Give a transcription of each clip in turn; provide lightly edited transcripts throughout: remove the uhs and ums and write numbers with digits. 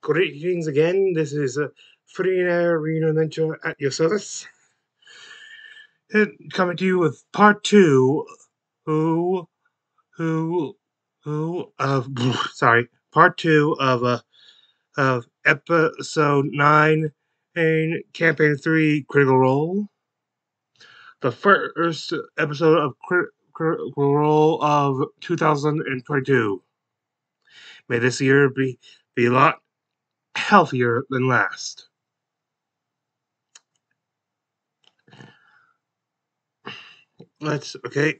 Greetings again. This is a free and air arena adventure at your service. Coming to you with part two. Part two of episode 9 in campaign 3 Critical Role. The first episode of Critical Role of 2022. May this year be a lot healthier than last. Okay.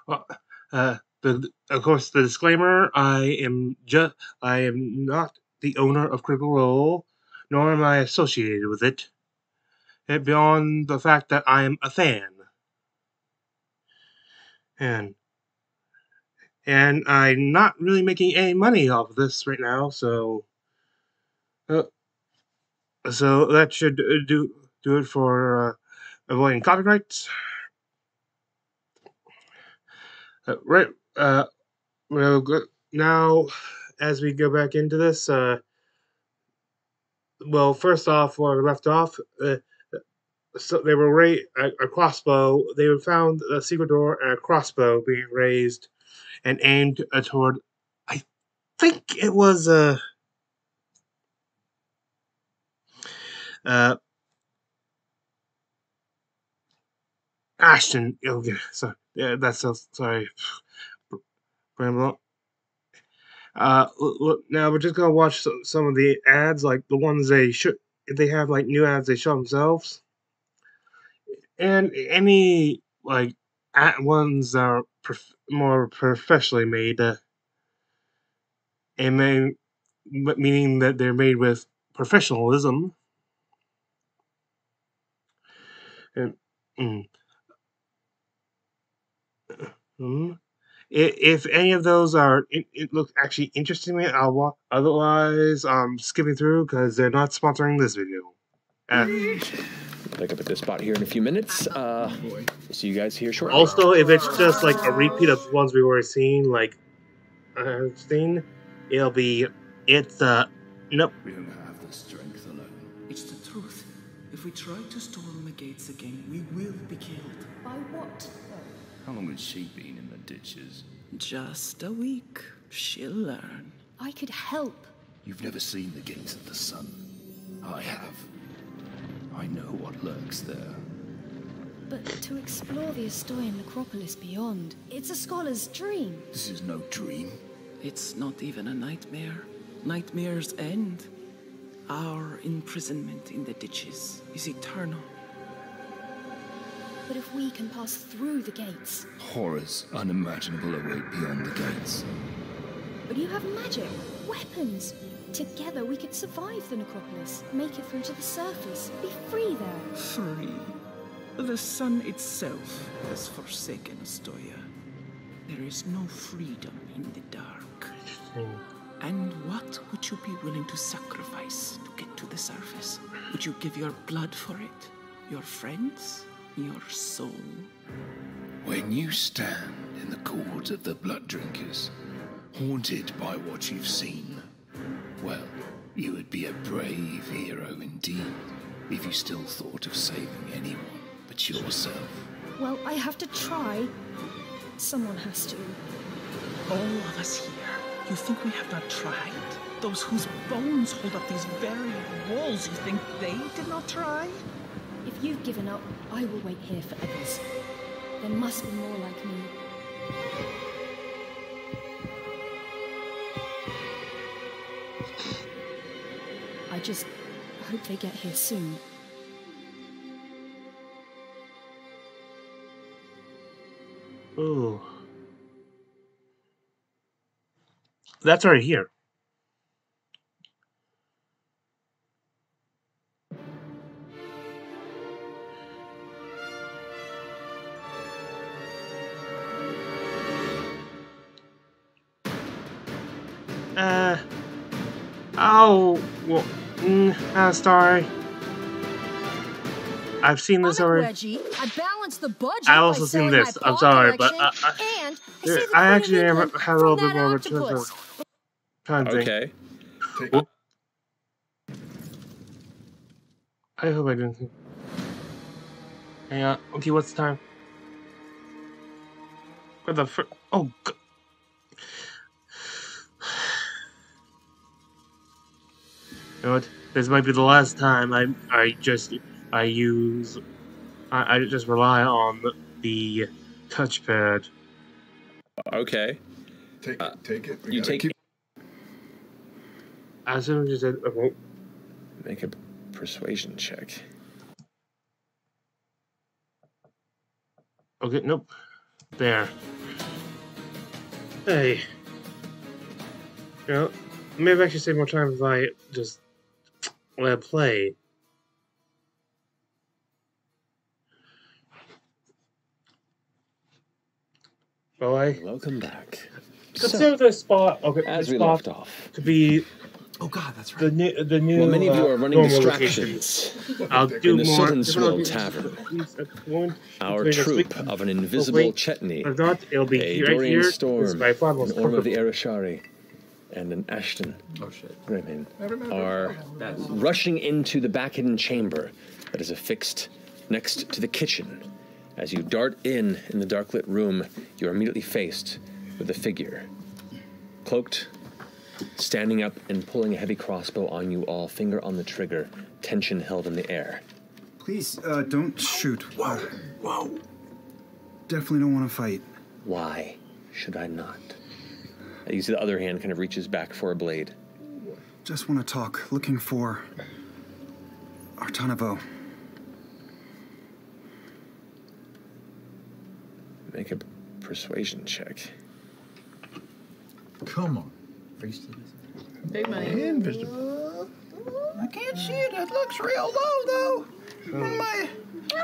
Well, of course, the disclaimer: I am not the owner of Critical Role, nor am I associated with it. Beyond the fact that I am a fan, and I'm not really making any money off of this right now, so that should do it for avoiding copyrights. Right. Well, now, as we go back into this, well, first off, where we left off, so they were a crossbow. They found a secret door and a crossbow being raised and aimed toward. I think it was Ashton. Okay, sorry. Yeah, that's so sorry. Now we're just gonna watch some of the ads, like the ones they should. If they have like new ads, they show themselves, and any like ones that are more professionally made, and meaning that they're made with professionalism. And if any of those are, it looks actually interesting to me, I'll watch. Otherwise, I'm skipping through because they're not sponsoring this video. Pick up at this spot here in a few minutes. We'll see you guys here shortly. Also, if it's just like a repeat of ones we were seeing, like it'll be nope. We don't have the strength alone. It's the truth. If we try to storm the gates again, we will be killed. By what? How long has she been in the ditches? Just a week. She'll learn. I could help. You've never seen the gates of the sun. I have. I know what lurks there. But to explore the Astoyan necropolis beyond, it's a scholar's dream. This is no dream. It's not even a nightmare. Nightmares end. Our imprisonment in the ditches is eternal. But if we can pass through the gates... Horrors unimaginable await beyond the gates. But you have magic, weapons. Together we could survive the necropolis, make it through to the surface, be free there. Free? The sun itself has forsaken Astoya. There is no freedom in the dark. And what would you be willing to sacrifice to get to the surface? Would you give your blood for it? Your friends? Your soul? When you stand in the court of the blood drinkers, haunted by what you've seen, well, you would be a brave hero indeed, if you still thought of saving anyone but yourself. Well, I have to try. Someone has to. All of us here, you think we have not tried? Those whose bones hold up these very walls, you think they did not try? If you've given up, I will wait here for others. There must be more like me. I just hope they get here soon. Ooh. That's right here. Oh, well, sorry. I've seen this already. Reggie. I balanced the budget. I also seen this. I'm sorry, but I actually had a little bit more of a Trying to think. Okay. I hope I didn't think. Hang on. Okay, what's the time? What the frick? Oh, God. You know what? This might be the last time I just rely on the touchpad. Okay. Take it. You take. As soon as you said, okay. Make a persuasion check. Okay, nope. There. Hey. You know, maybe I should save more time if I just let it play. Boy. Welcome back. Consider this spot. Okay, as this we spot left off to be. Oh God, that's right. The new. Well, many of you are running normal distractions I'll do in the more. Southern Swirl Tavern. Our troupe of an invisible Chetney, If not, it'll be a right Dorian here. Storm, By an Orm of the Arashari, and an Ashton Grimmin are rushing into the back hidden chamber that is affixed next to the kitchen. As you dart in the dark-lit room, you are immediately faced with a figure, cloaked, standing up and pulling a heavy crossbow on you all, finger on the trigger, tension held in the air. Please, don't shoot. Whoa. Definitely don't want to fight. Why should I not? You see the other hand kind of reaches back for a blade. Just want to talk. Looking for Artanavo. Make a persuasion check. Come on. Big money. Invisible. I can't see it. It looks real low, though. Why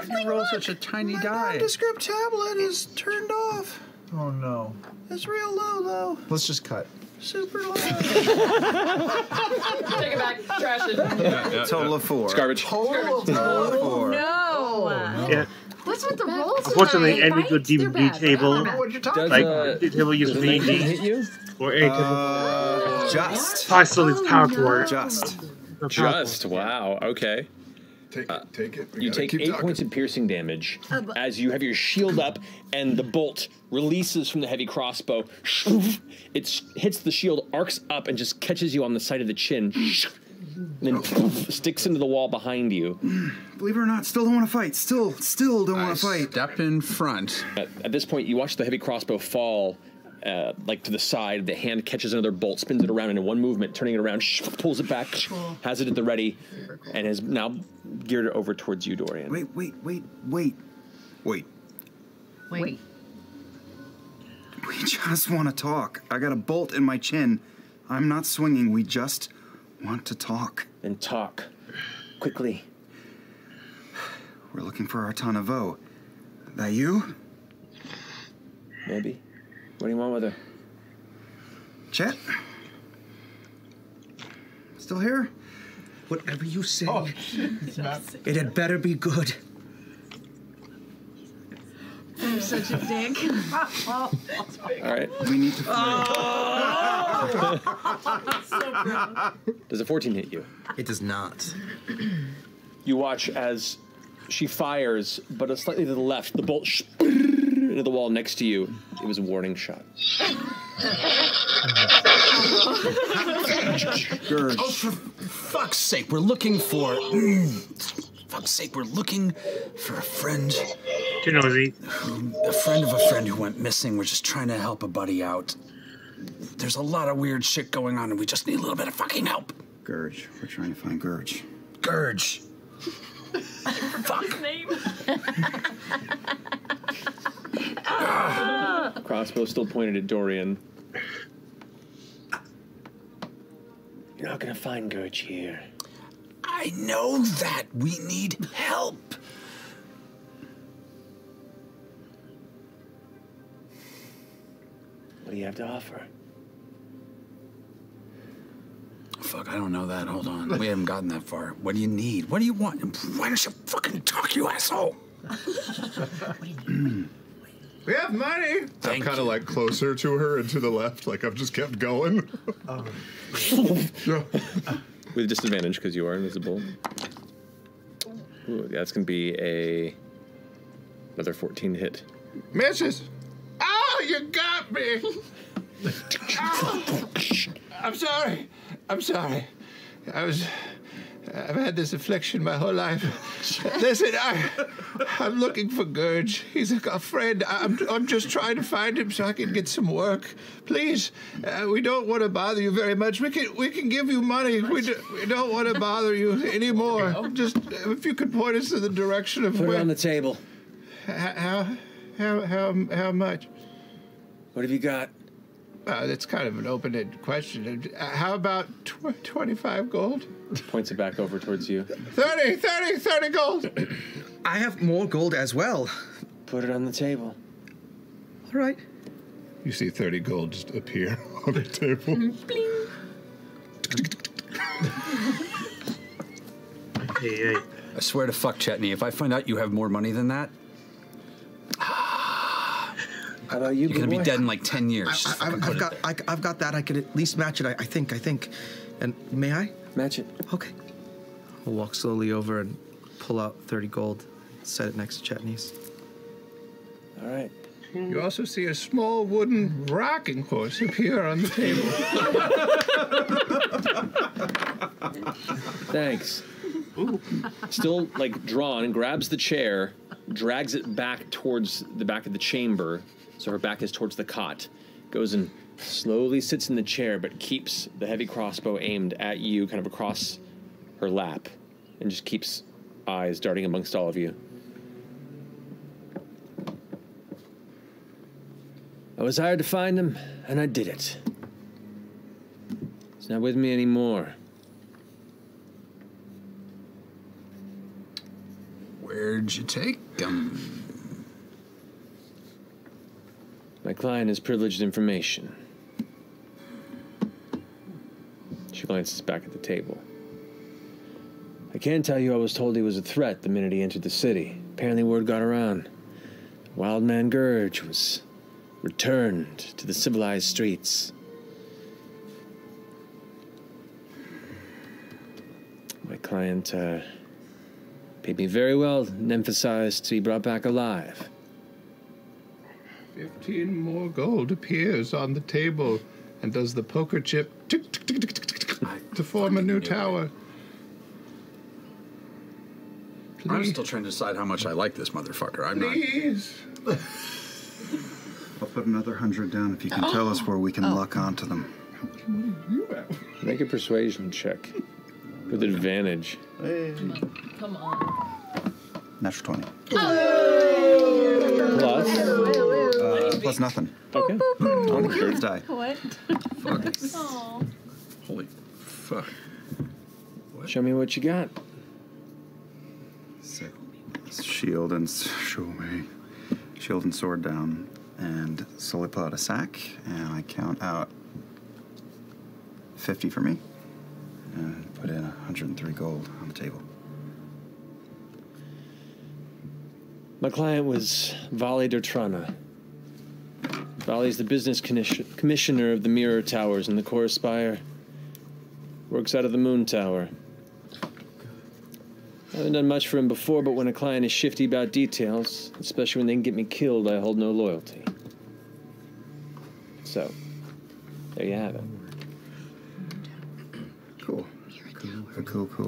you roll such a tiny die? The nondescript tablet is turned off. Oh, no. It's real low, though. Let's just cut. Super low. Take it back. Trash it. Total of 4. It's garbage. Total of 4. No. Yeah. What's with the rolls? Unfortunately, tonight? any good DVD table, What you talking like about? DVD table uses Does a 19 VD hit you? or any table. Just. I still needs power cord. Just. No power Just, wow, okay. Take it. You take 8 points of piercing damage as you have your shield up and the bolt releases from the heavy crossbow. It hits the shield, arcs up, and just catches you on the side of the chin. And then sticks into the wall behind you. Believe it or not, still don't want to fight. Still don't want to fight. Step in front. At this point, you watch the heavy crossbow fall, like to the side. The hand catches another bolt, spins it around, and in one movement, turning it around, pulls it back, has it at the ready, and has now geared it over towards you, Dorian. Wait. Wait. We just want to talk. I got a bolt in my chin. I'm not swinging. We just want to talk. Then talk. Quickly. We're looking for Artanavo. That you? Maybe. What do you want with her? Chet? Still here? Whatever you say, it had better be good. I'm such a dick. All right. We need to Does a 14 hit you? It does not. You watch as she fires, but slightly to the left, the bolt into the wall next to you. It was a warning shot. Gurge. Oh, for fuck's sake, we're looking for... fuck's sake, we're looking for a friend. Too nosy. A friend of a friend who went missing. We're just trying to help a buddy out. There's a lot of weird shit going on, and we just need a little bit of fucking help. Gurge. We're trying to find Gurge. Gurge. Fuck. Name. Crossbow still pointed at Dorian. You're not gonna find Gurge here. I know that. We need help. What do you have to offer? Fuck, I don't know that. Hold on. We haven't gotten that far. What do you need? What do you want? Why don't you fucking talk, you asshole? We have money. I'm kind of like closer to her and to the left, like I've just kept going. With disadvantage because you are invisible. Ooh, that's gonna be another 14 to hit. Misses. Oh, you got me. Oh, I'm sorry. I've had this affliction my whole life. Listen, I'm looking for Gurge. He's a friend. I'm just trying to find him so I can get some work. Please, we don't want to bother you very much. We can give you money. We don't want to bother you anymore. Just if you could point us in the direction of Put where. it on the table. How much? What have you got? That's kind of an open-ended question. How about 25 gold? Points it back over towards you. 30 gold. I have more gold as well. Put it on the table. All right. You see 30 gold just appear on the table. Hey. I swear to fuck, Chetney, if I find out you have more money than that, how about you? You're gonna be dead in like 10 years. I've got that. I could at least match it. I think. And may I? Match it. Okay. I'll walk slowly over and pull out 30 gold. Set it next to Chetney's. All right. You also see a small wooden rocking horse appear on the table. Thanks. Still like drawn, grabs the chair, drags it back towards the back of the chamber, so her back is towards the cot. Goes and slowly sits in the chair, but keeps the heavy crossbow aimed at you, kind of across her lap, and just keeps eyes darting amongst all of you. I was hired to find him, and I did it. He's not with me anymore. Where'd you take him? My client has privileged information. She glances back at the table. I can tell you I was told he was a threat the minute he entered the city. Apparently word got around. Wild man Gurge was returned to the civilized streets. My client paid me very well and emphasized to be brought back alive. 15 more gold appears on the table and does the poker chip tick, tick, tick, tick, tick, tick, tick, to form a new tower. I'm still trying to decide how much I like this motherfucker. I'm Please. I'll put another 100 down if you can tell us where we can luck onto them. Make a persuasion check with advantage. Come on. Natural 20. Plus? Plus nothing. Okay. 20 thirds die. What? Fuck. Oh. Holy fuck. Show me what you got. So, shield and sword down, and slowly pull out a sack, and I count out 50 for me, and put in 103 gold on the table. My client was Vali Dertrana. Vali's the business commissioner of the Mirror Towers in the Core Spire. Works out of the Moon Tower. I haven't done much for him before, but when a client is shifty about details, especially when they can get me killed, I hold no loyalty. So, there you have it. Cool.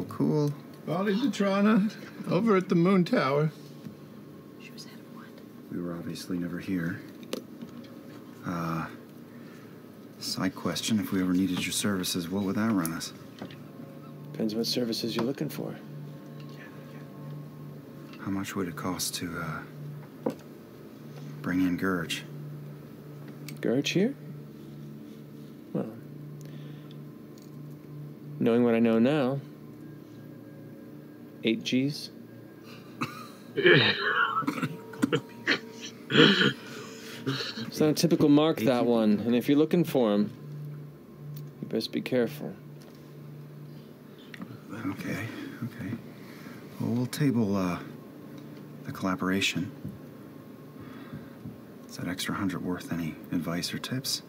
Cool. Vali Detrana, over at the Moon Tower. We were obviously never here. Side question, if we ever needed your services, what would that run us? Depends what services you're looking for. How much would it cost to, bring in Gurge? Gurge here? Well, knowing what I know now, 8 G's. It's not a typical mark, that one, and if you're looking for him, you best be careful. Okay. Well, we'll table, the collaboration. Is that extra 100 worth any advice or tips?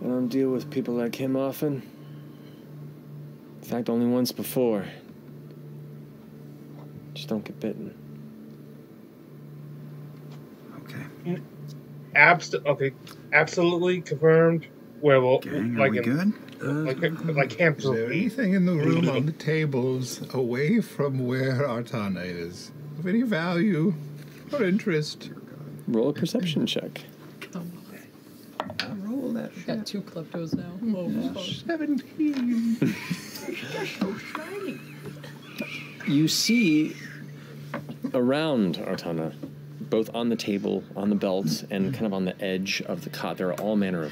I don't deal with people like him often. In fact, only once before. Just don't get bitten. Okay. Okay, absolutely confirmed. Werewolf. Gang, are like we good? Like Is there anything in the room on the tables away from where Artana is of any value or interest? Roll a perception check. Roll that. We've got 2 kleptos now. Oh, fuck. 17. They're so shiny. You see around Artana, both on the table, on the belt, and kind of on the edge of the cot, there are all manner of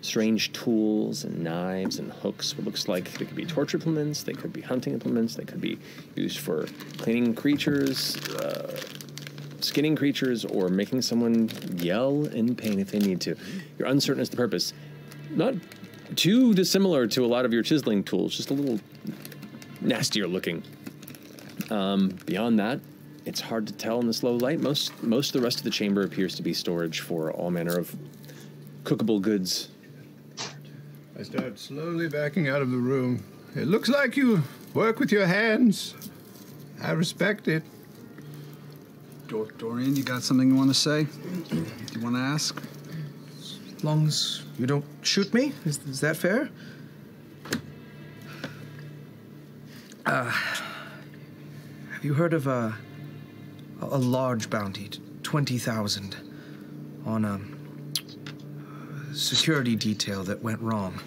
strange tools and knives and hooks. What looks like they could be torture implements, they could be hunting implements, they could be used for cleaning creatures, skinning creatures, or making someone yell in pain if they need to. You're uncertain as to the purpose. Not too dissimilar to a lot of your chiseling tools, just a little nastier looking. Beyond that, it's hard to tell in this low light. Most of the rest of the chamber appears to be storage for all manner of cookable goods. I start slowly backing out of the room. It looks like you work with your hands. I respect it. Dorian, you got something you want to say? Do you want to ask? As long as you don't shoot me, is that fair? Have you heard of a large bounty, 20,000, on a security detail that went wrong?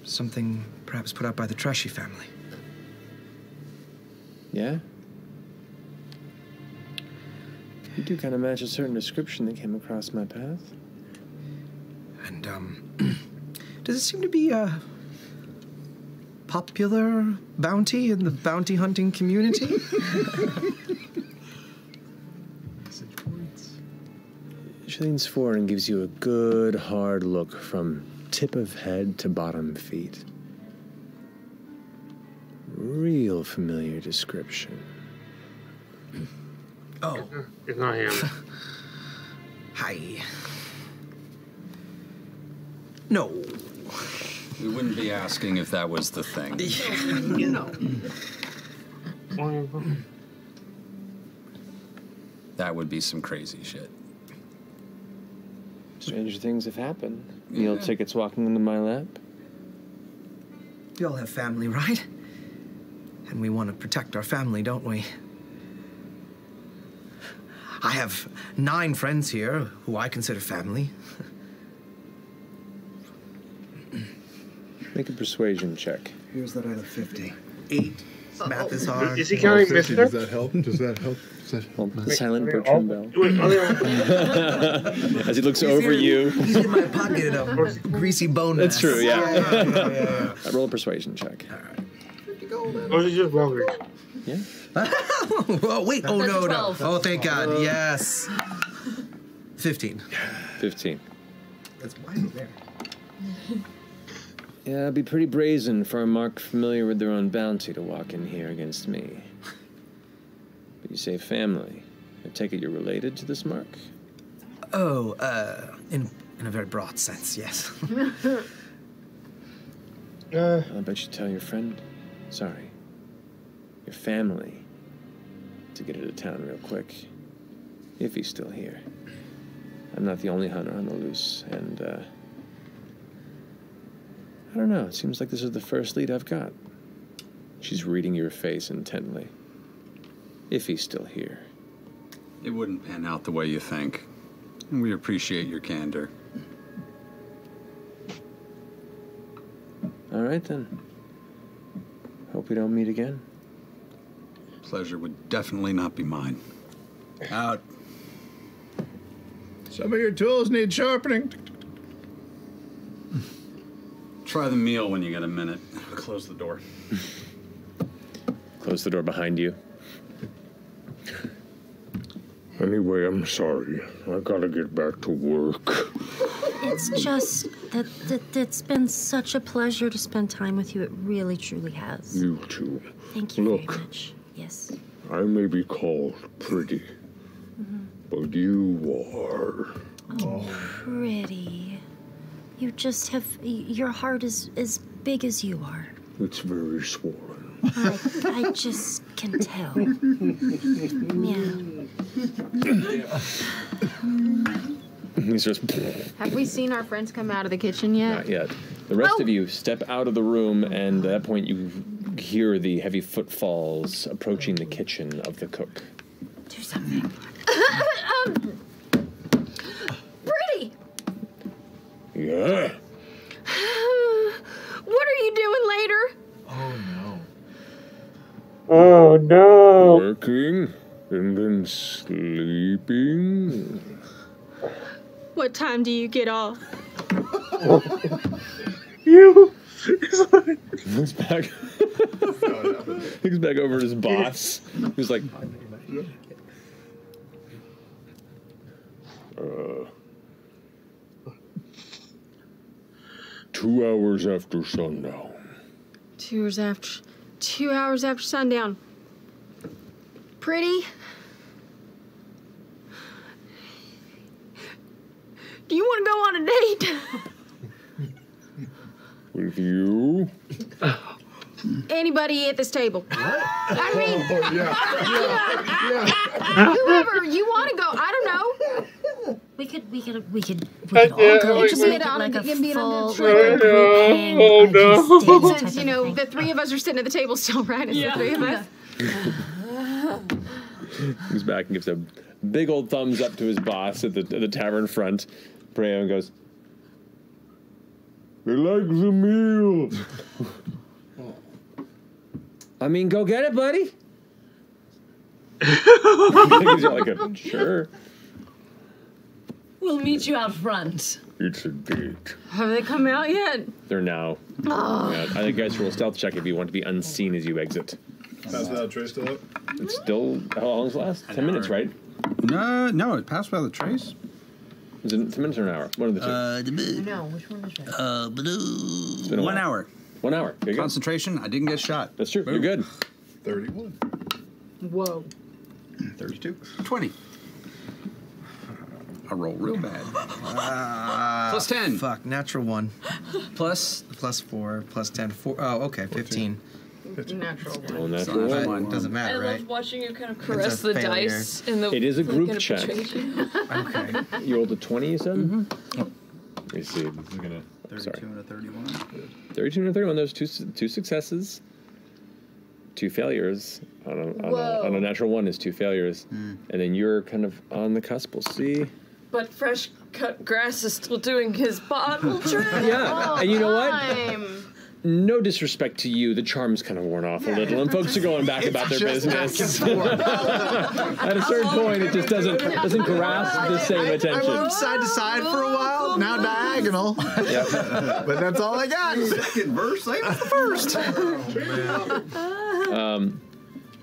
Something perhaps put out by the Trashy family. Yeah? You do kind of match a certain description that came across my path. And, does it seem to be a popular bounty in the bounty hunting community? She leans forward and gives you a good, hard look from tip of head to bottom feet. Real familiar description. Oh. It's not him. Hi. No. We wouldn't be asking if that was the thing. You know. That would be some crazy shit. Stranger things have happened. Meal tickets walking into my lap. We all have family, right? And we want to protect our family, don't we? I have 9 friends here who I consider family. Make a persuasion check. Here's that other 50. 8. Math is hard. Is he counting Mister? Does that help? Does that help? Silent Bertram Bell. As he looks over you. He's in my pocket of greasy bone. That's true, yeah. Yeah. I roll a persuasion check. All right. Or is he just wrong? Yeah. Oh, wait. Oh, That's no. 12. Oh, thank God. Yes. 15. 15. That's why I'm there. Yeah, it'd be pretty brazen for a mark familiar with their own bounty to walk in here against me. But you say family. I take it you're related to this mark? Oh, in a very broad sense, yes. I'll bet you tell your friend, sorry, your family, to get out of town real quick, if he's still here. I'm not the only hunter on the loose, and, I don't know, it seems like this is the first lead I've got. She's reading your face intently. If he's still here. It wouldn't pan out the way you think. And we appreciate your candor. All right, then. Hope we don't meet again. Pleasure would definitely not be mine. Out. Some of your tools need sharpening. Try the meal when you get a minute. Close the door. Close the door behind you. Anyway, I'm sorry. I gotta get back to work. It's just that it's been such a pleasure to spend time with you. It really, truly has. You too. Thank you Look, very much. Yes. I may be called pretty, but you are. Oh, pretty. You just have... Your heart is as big as you are. It's very swollen. I just can tell. Yeah. He's just... Have we seen our friends come out of the kitchen yet? Not yet. The rest of you step out of the room, and at that point you hear the heavy footfalls approaching the kitchen of the cook. Do something. Pretty! Yeah? What are you doing later? Oh no! Working and then sleeping. What time do you get off? You. He looks back. He looks back over at his boss. He's like, 2 hours after sundown. 2 hours after sundown. Pretty? Do you want to go on a date? With you? Anybody at this table? I mean, Yeah. whoever you want to go. I don't know. We could all go. It Just could make be it on like a a can be an full, under- like a group hang. Oh, no. Since, you know, the three of us are sitting at the table still, right? It's the three of us. he's back and gives a big old thumbs up to his boss at the tavern front. Preo goes, They like the meal. I mean, go get it, buddy. He's like, sure. We'll meet you out front. It's a date. Have they come out yet? They're now. Oh. Yeah, I think guys roll a stealth check if you want to be unseen as you exit. Pass without trace still up? It's still, how long does it last? 10 minutes, right? No, it passed without a trace. Is it 10 minutes or an hour? One of the two. No, which one is that? It's been a 1 while. hour. 1 hour. There you go. Concentration, I didn't get shot. That's true. Boom. You're good. 31. Whoa. 32. 20. I roll real bad. Plus 10. Fuck, natural 1. Plus 4, plus 10. 4. Oh, okay, 15. Natural one. Oh, natural But one. it doesn't I matter, right? loved watching you kind of It's caress a the failure. dice in the. It is a like, group in check. persuasion. Okay. You rolled a 20, you said? Mm-hmm. Let me see. 32 and a 31. 32 and a 31. Those two successes, 2 failures. On a natural 1 is 2 failures. And then you're kind of on the cusp. We'll see. But fresh cut grass is still doing his bottle trick. Yeah. And you know what? No disrespect to you, the charm's kind of worn off a little, and folks are going back about their business. At a certain point, it just doesn't grasp the same attention. I moved side to side for a while, now diagonal. Yep. But that's all I got. Second verse, same as the first.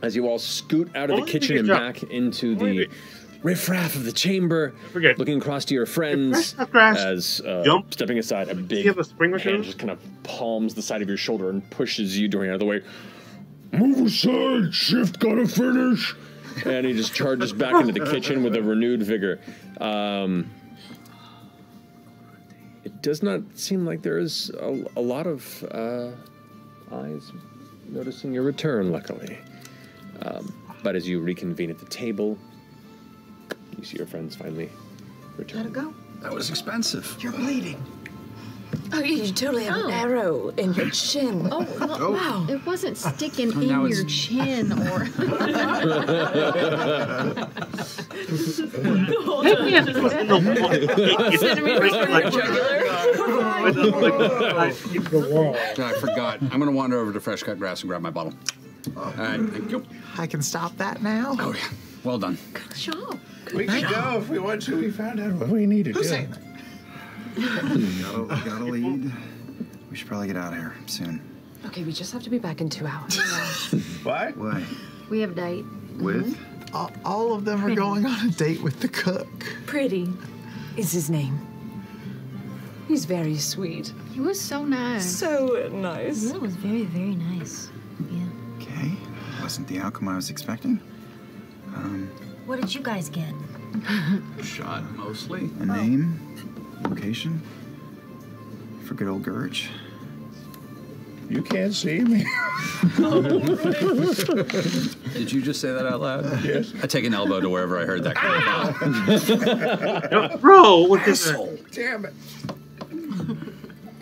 As you all scoot out of the kitchen and back into the riffraff of the chamber, looking across to your friends as stepping aside, a big hand just kind of palms the side of your shoulder and pushes you during out of the way. Move aside, shift gotta finish. And he just charges back into the kitchen with a renewed vigor. It does not seem like there is a lot of eyes noticing your return, luckily. But as you reconvene at the table, you see your friends finally return. Let it go. That was expensive. You're bleeding. Oh, you totally have an arrow in your chin. Oh, well, wow. It wasn't sticking in now your chin or. I forgot. I'm going to wander over to fresh cut grass and grab my bottle. All right, thank you. I can stop that now? Oh, yeah. Well done. Good job. We can go if we want to. We found out what we need to do. Who's saying that? Gotta lead. We should probably get out of here soon. Okay, we just have to be back in 2 hours. Why? Why? We have a date. With? All of them are going on a date with the cook. Pretty is his name. He's very sweet. He was so nice. So nice. That was very, very nice. Yeah. Okay. Wasn't the outcome I was expecting. What did you guys get? Shot, mostly. A name, location for good old Gurge. You can't see me. Did you just say that out loud? Yes. I take an elbow to wherever I heard that come from. Bro, what this? Damn it.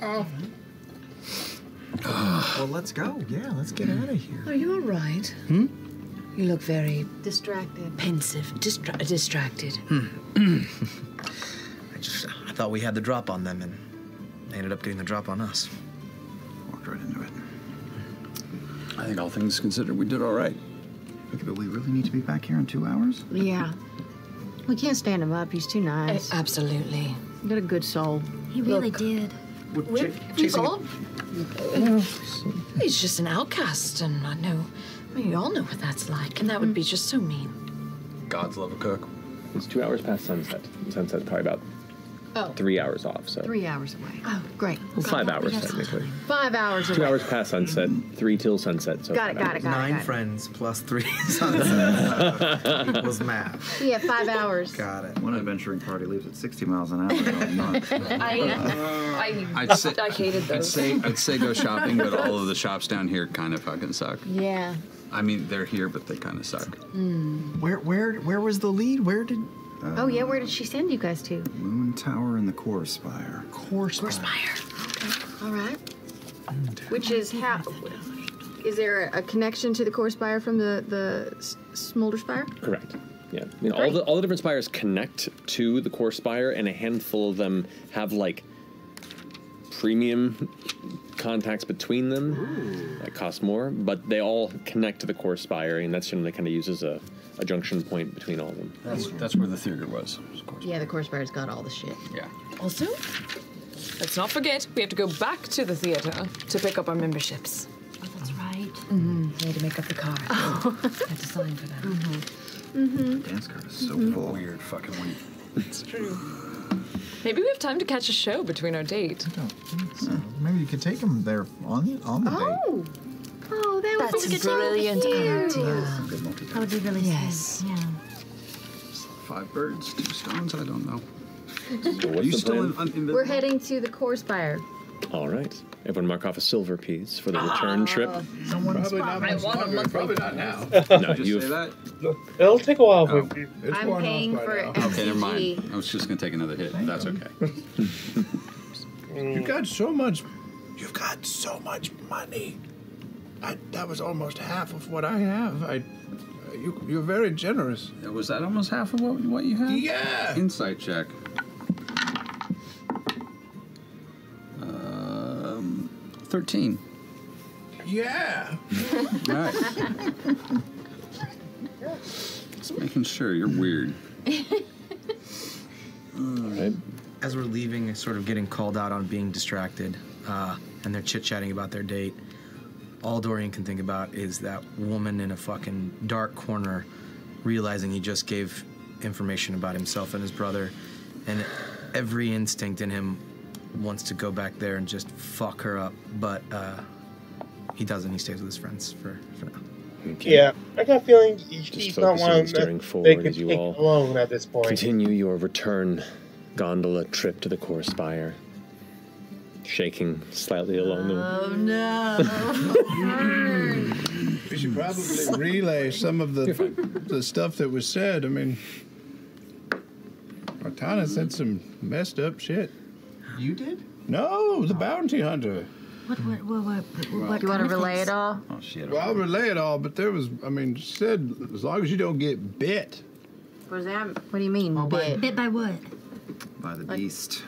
Oh. Well, let's go. Yeah, let's get out of here. Are you all right? Hmm? You look very distracted. pensive, distracted. I thought we had the drop on them, and they ended up getting the drop on us. Walked right into it. I think all things considered, we did all right. Okay, but we really need to be back here in 2 hours? Yeah. We can't stand him up. He's too nice. Absolutely. Got a good soul. He really did. People? He's just an outcast, and I mean, you all know what that's like, and that would be just so mean. Gods love a cook. It's 2 hours past sunset. Sunset's probably about 3 hours off, so. 3 hours away. Oh, great. Well, 5 hours, technically. 5 hours away. 2 hours past sunset, 3 till sunset. So Got it. 9 friends plus 3 sunset equals math. Yeah, 5 hours. Got it. One adventuring party leaves at 60 miles an hour. I hated those. I'd say go shopping, but all of the shops down here kind of fucking suck. Yeah. I mean, they're here, but they kind of suck. Where was the lead? Where did? Oh yeah, where did she send you guys to? Moon Tower and the Core Spire. Core Spire. Okay. All right. Which is how? Is there a connection to the Core Spire from the Smolder Spire? Correct. Yeah. I mean, all the different spires connect to the core spire, and a handful of them have like premium contacts between them that cost more, but they all connect to the core spire, and that's generally kind of used as a junction point between all of them. That's where the theater was. Yeah, the Core Spire's got all the shit. Yeah. Also, let's not forget, we have to go back to the theater to pick up our memberships. Oh, that's right. Mm-hmm. We had to make up the card. Oh. Had to sign for that. Mm-hmm. Dance card is so full. Weird fucking week. It's true. Maybe we have time to catch a show between our date. I don't think so. Maybe you could take them there on the date. Oh, that That's would be a brilliant idea. That would be really Yes. sweet. Yeah. 5 birds, 2 stones. I don't know. So Are what's you the still plan? in We're heading to the Core Spire. All right. Everyone mark off a silver piece for the return trip. Probably not much longer. Probably not now. No, Just you've say that? It'll take a while. Oh. But It's I'm worn paying off by for now. Okay, never mind. F.C.G. I was just going to take another hit. That's okay. You've got so much money. That was almost half of what I have. You're very generous. Was that almost half of what you had? Yeah. Insight check. 13. Yeah. Right. Just making sure. You're weird. right. As we're leaving, sort of getting called out on being distracted, and they're chit-chatting about their date, all Dorian can think about is that woman in a fucking dark corner realizing he just gave information about himself and his brother, and every instinct in him wants to go back there and just fuck her up, but he doesn't. He stays with his friends for now. Okay. Yeah, I got a feeling he's Just not focus on one steering that forward they can as you take all alone at this point. continue your return gondola trip to the core spire, shaking slightly along the way. Oh no. We should probably relay some of the stuff that was said. I mean, Artana said some messed up shit. You did? No, the bounty hunter. What Do you want to relay it all? Oh, shit. Well, I'll relay it all, but there was, she said, as long as you don't get bit. What do you mean, bit? Bit by what? By the beast.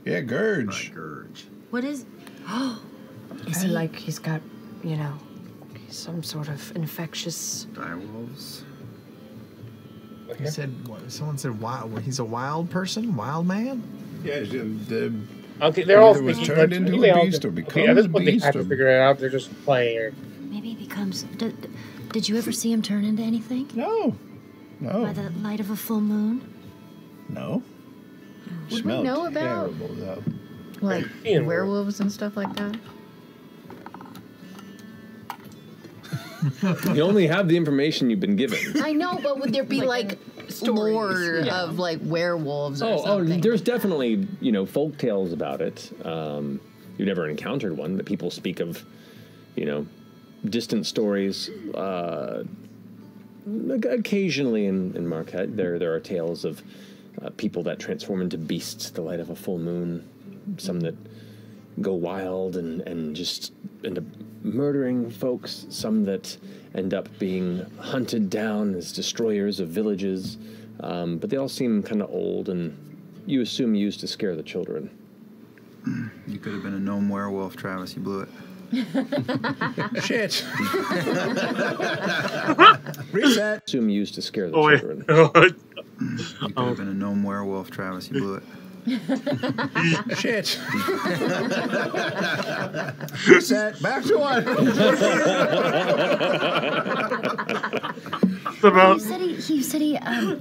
Yeah, Gurge. By Gurge. What is? Oh, Is it like he's got, some sort of infectious... Direwolves. He said, someone said, wild. He's a wild person? Wild man? Yeah, Okay, they're all either was speaking, turned but into they a all beast just- or okay, become at this a point they beast. have to figure it out. They're just playing it. maybe he becomes. Did you ever see him turn into anything? No. By the light of a full moon? No. Would we Smelled know about- terrible, though. Like werewolves and stuff like that? You only have the information you've been given. I know, but would there be like lore of like werewolves or something? There's definitely, folk tales about it. You've never encountered one, but people speak of, distant stories. Occasionally in Marquette, there are tales of people that transform into beasts at the light of a full moon. Some that go wild and just end up murdering folks. Some that end up being hunted down as destroyers of villages. But they all seem kind of old, and you assume used to scare the children. You could have been a gnome werewolf, Travis. You blew it. Shit. Reset. Assume used to scare the children. You could have been a gnome werewolf, Travis. You blew it. Shit. Reset. Back to one. He said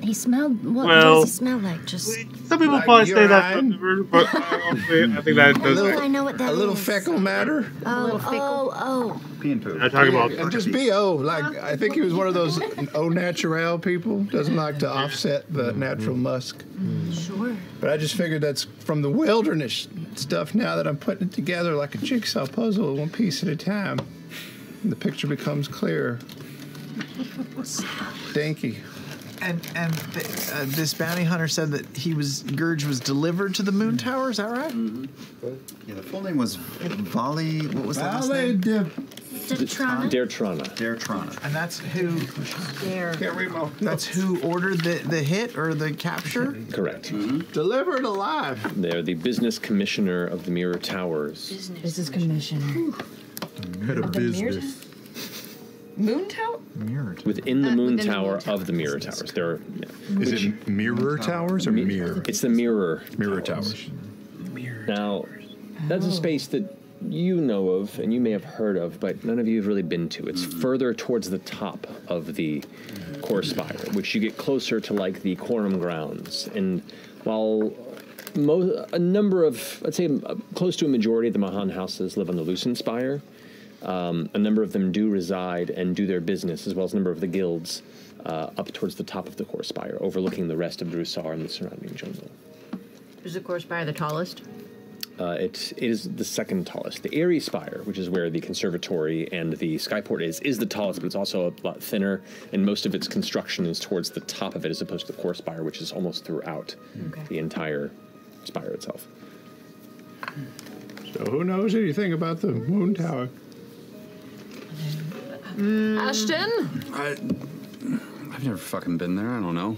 he smelled. What Well, does he smell like? Just some people Like probably say that's urine? not the word, but honestly, I think that does. I know what that A little is. fecal matter. Oh. Pee and poo. I talk about And just B.O. Like, I think he was one of those au naturel people. Doesn't like to offset the natural musk. Sure. But I just figured that's from the wilderness stuff now that I'm putting it together like a jigsaw puzzle, one piece at a time. And the picture becomes clearer. Dinky. And this bounty hunter said that Gurge was delivered to the moon tower. Is that right? Yeah, the full name was Vali. What was the last name? Dertrana. And that's who. Can't read my That's who ordered the hit or the capture. Correct. Delivered alive. They're the business commissioner of the Mirror Towers. Business commission. Head of business. Moon Tower? Mirror. Within the Moon Tower of the Mirror Towers. There are. Is it Mirror Towers or Mirror? It's the Mirror Towers. Now, that's a space that you know of and you may have heard of, but none of you have really been to. It's further towards the top of the core spire, which you get closer to like the quorum grounds. And while a number of, I'd say close to a majority of the Mahan houses live on the Lucent Spire, a number of them do reside and do their business, as well as a number of the guilds up towards the top of the core spire, overlooking the rest of Drusar and the surrounding jungle. Is the core spire the tallest? It is the second tallest. The Airy Spire, which is where the conservatory and the skyport is the tallest, but it's also a lot thinner, and most of its construction is towards the top of it as opposed to the core spire, which is almost throughout the entire spire itself. So who knows anything about the moon tower? Ashton? I've never fucking been there. I don't know.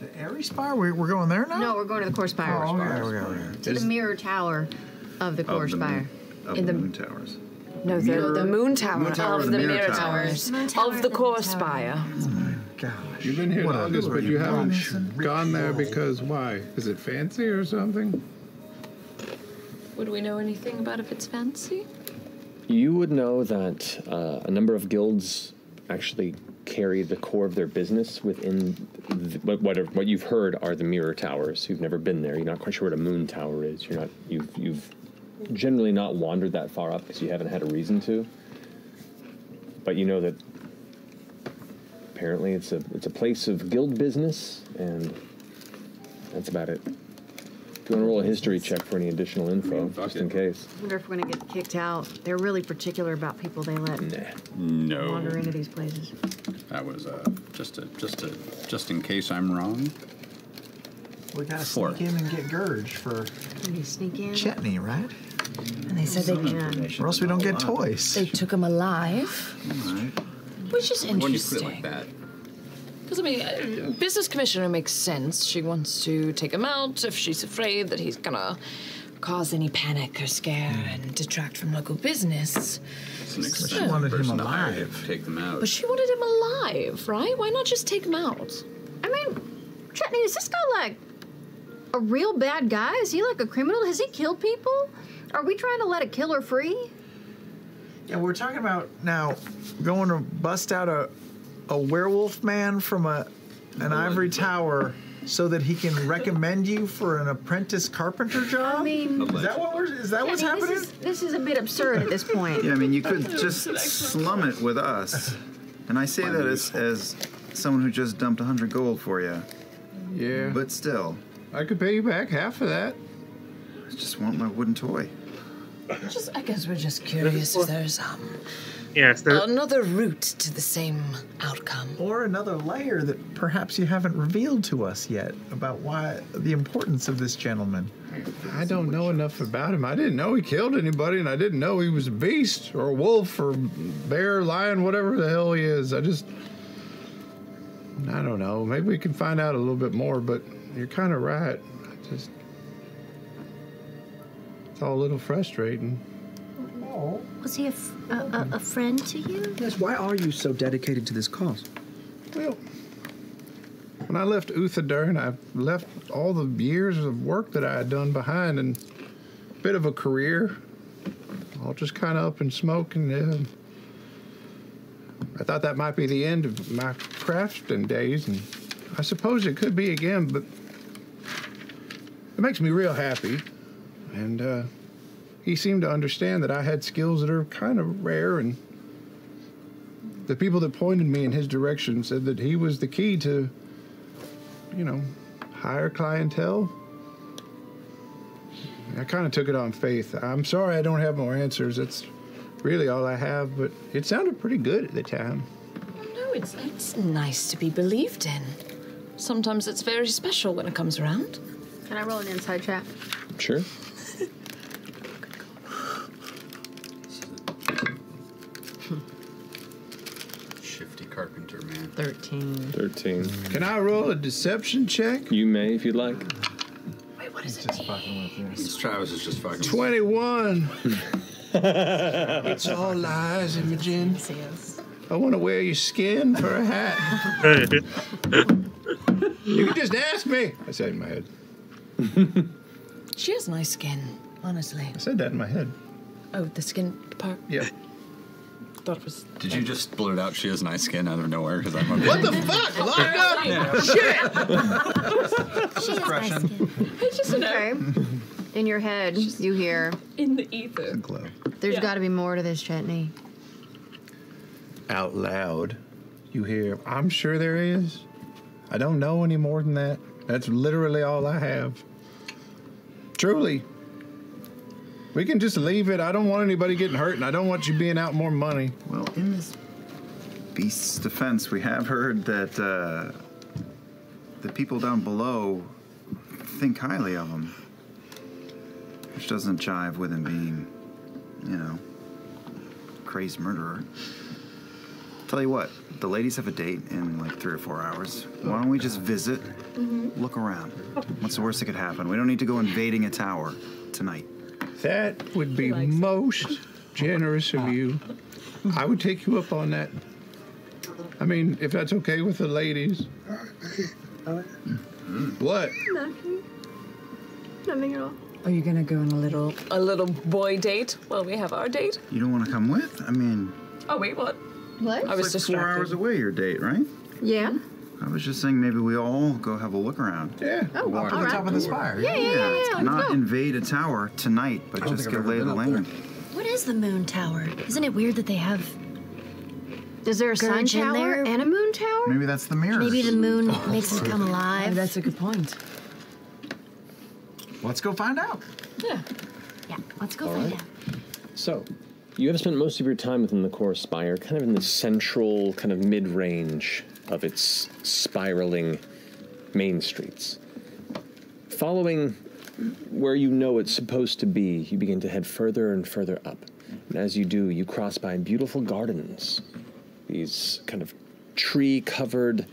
The Airy Spire? We're going there now? No, we're going to the core spire. Oh, okay. To the mirror tower of the core spire. Of the moon towers. No, the moon tower of the mirror towers. Of the core spire. You've been here longest, but you haven't gone there because why? Is it fancy or something? Would we know anything about if it's fancy? You would know that a number of guilds actually carry the core of their business within what you've heard are the mirror towers. You've never been there. You're not quite sure what a moon tower is. You've generally not wandered that far up because you haven't had a reason to. But you know that apparently it's a place of guild business, and that's about it. If you want to roll a history check for any additional info, just in case. I wonder if we're going to get kicked out. They're really particular about people they let No. wander into these places. That was just in case I'm wrong. We gotta 4. sneak in and get Gurge for Can you sneak in? Chetney, right? And they said Or else we don't get toys. They took him alive, which is When you put it interesting. like that. Because, I mean, business commissioner makes sense. She wants to take him out if she's afraid that he's gonna cause any panic or scare and detract from local business. It's She wanted him person to hire alive. to take them out. But she wanted him alive, right? Why not just take him out? I mean, Chetney, is this guy like a real bad guy? Is he like a criminal? Has he killed people? Are we trying to let a killer free? Yeah, we're talking about now going to bust out a werewolf man from an ivory tower so that he can recommend you for an apprentice carpenter job? I mean, is that what's happening? This is a bit absurd at this point. Yeah, I mean, you could just slum it with us. And I say that as someone who just dumped 100 gold for you. Yeah. But still. I could pay you back half of that. I just want my wooden toy. I guess we're just curious if there's Yes, another route to the same outcome. Or another layer that perhaps you haven't revealed to us yet about why the importance of this gentleman. I don't know enough about him. I didn't know he killed anybody, and I didn't know he was a beast or a wolf or bear, lion, whatever the hell he is. I don't know. Maybe we can find out a little bit more, but you're kind of right. It's all a little frustrating. Was he a friend to you? Yes, why are you so dedicated to this cause? Well, when I left Uthadern, I left all the years of work that I had done behind and a bit of a career, all just kind of up in smoke. And I thought that might be the end of my crafting days, and I suppose it could be again, but it makes me real happy. And he seemed to understand that I had skills that are kind of rare, and the people that pointed me in his direction said that he was the key to, higher clientele. I kind of took it on faith. I'm sorry I don't have more answers. That's really all I have, but it sounded pretty good at the time. No, it's nice to be believed in. Sometimes it's very special when it comes around. Can I roll an inside check? Sure. Shifty carpenter, man. 13. Can I roll a deception check? You may, if you'd like. Wait, what is it? Just fucking with you. Travis is just fucking. 21. It's all lies, Imogen. I want to wear your skin for a hat. You can just ask me. I said in my head. She has nice skin, honestly. I said that in my head. Oh, the skin part? Yeah. Thought it was. Did you just blurt out she has nice skin out of nowhere? Because I'm What the fuck? Locked up? Yeah. Shit! She has nice skin. It's just okay. In your head, you hear. In the ether. There's got to be more to this, Chetney. Out loud, you hear, I'm sure there is. I don't know any more than that. That's literally all I have. Truly. We can just leave it. I don't want anybody getting hurt, and I don't want you being out more money. Well, in this beast's defense, we have heard that the people down below think highly of him. Which doesn't jive with him being, crazed murderer. Tell you what, the ladies have a date in like 3 or 4 hours. Why don't we just visit, look around? What's the worst that could happen? We don't need to go invading a tower tonight. That would be most generous of you. I would take you up on that. I mean, if that's okay with the ladies. What? Nothing at all. Are you gonna go on a little boy date while we have our date? You don't want to come with? I mean... Oh, wait, what? What? I was it's like 4 hours away, your date, right? Yeah. I was just saying maybe we all go have a look around. Yeah. Oh, Up to the top of the spire. Yeah. Not invade a tower tonight, but just get lay of the land. What is the moon tower? Isn't it weird that they have... Is there a sun Gurge in tower there? and a moon tower? Maybe that's the mirrors. Maybe the moon makes them come alive. Oh, that's a good point. Let's go find out. Yeah. Yeah, let's go find out. So, you have spent most of your time within the core spire, kind of in the central, kind of mid-range of its spiraling main streets. Following where you know it's supposed to be, you begin to head further and further up. And as you do, you cross by beautiful gardens. These kind of tree-covered,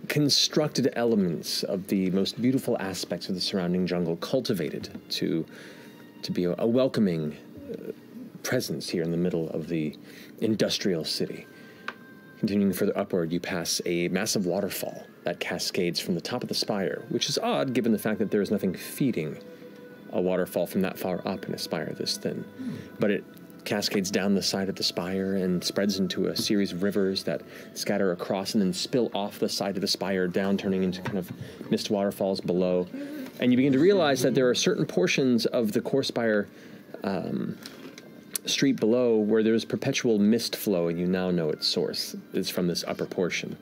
constructed elements of the most beautiful aspects of the surrounding jungle cultivated to be a welcoming presence here in the middle of the industrial city. Continuing further upward, you pass a massive waterfall that cascades from the top of the spire, which is odd given the fact that there is nothing feeding a waterfall from that far up in a spire this thin. But it cascades down the side of the spire and spreads into a series of rivers that scatter across and then spill off the side of the spire down, turning into kind of mist waterfalls below. And you begin to realize that there are certain portions of the core spire street below where there's perpetual mist flow, and you now know its source is from this upper portion.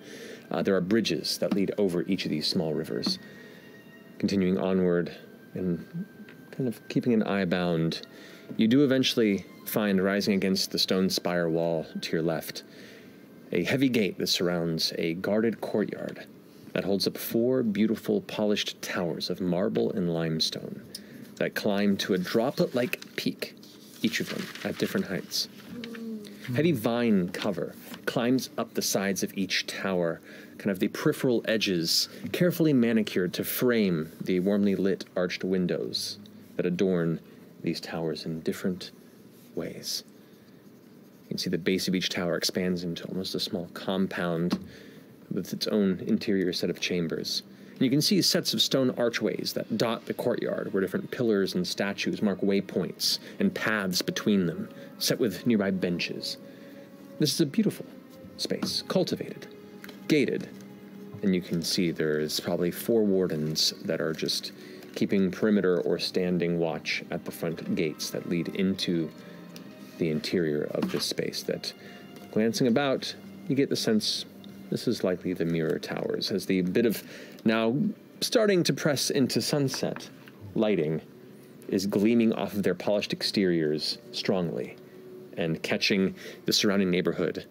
There are bridges that lead over each of these small rivers. Continuing onward and kind of keeping an eye bound, you do eventually find, rising against the stone spire wall to your left, a heavy gate that surrounds a guarded courtyard that holds up 4 beautiful polished towers of marble and limestone that climb to a droplet-like peak, each of them at different heights. Heavy vine cover climbs up the sides of each tower, kind of the peripheral edges carefully manicured to frame the warmly lit arched windows that adorn these towers in different ways. You can see the base of each tower expands into almost a small compound with its own interior set of chambers. And you can see sets of stone archways that dot the courtyard, where different pillars and statues mark waypoints and paths between them, set with nearby benches. This is a beautiful space, cultivated, gated, and you can see there is probably 4 wardens that are just keeping perimeter or standing watch at the front gates that lead into the interior of this space that, glancing about, you get the sense this is likely the Mirror Towers, as the bit of now starting to press into sunset lighting is gleaming off of their polished exteriors strongly and catching the surrounding neighborhood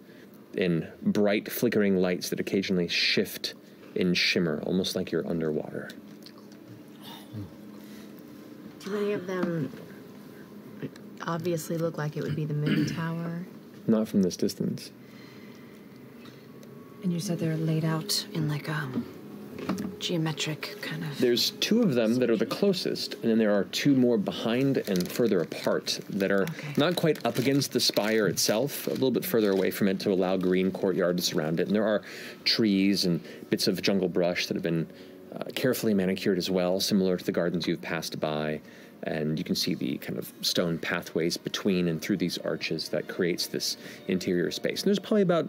in bright, flickering lights that occasionally shift in shimmer, almost like you're underwater. Do any of them obviously look like it would be the moon tower? Not from this distance. And you said they're laid out in like a geometric kind of... There's 2 of them that are the closest, and then there are 2 more behind and further apart that are not quite up against the spire itself, a little bit further away from it to allow green courtyard to surround it. And there are trees and bits of jungle brush that have been carefully manicured as well, similar to the gardens you've passed by. And you can see the kind of stone pathways between and through these arches that creates this interior space. And there's probably about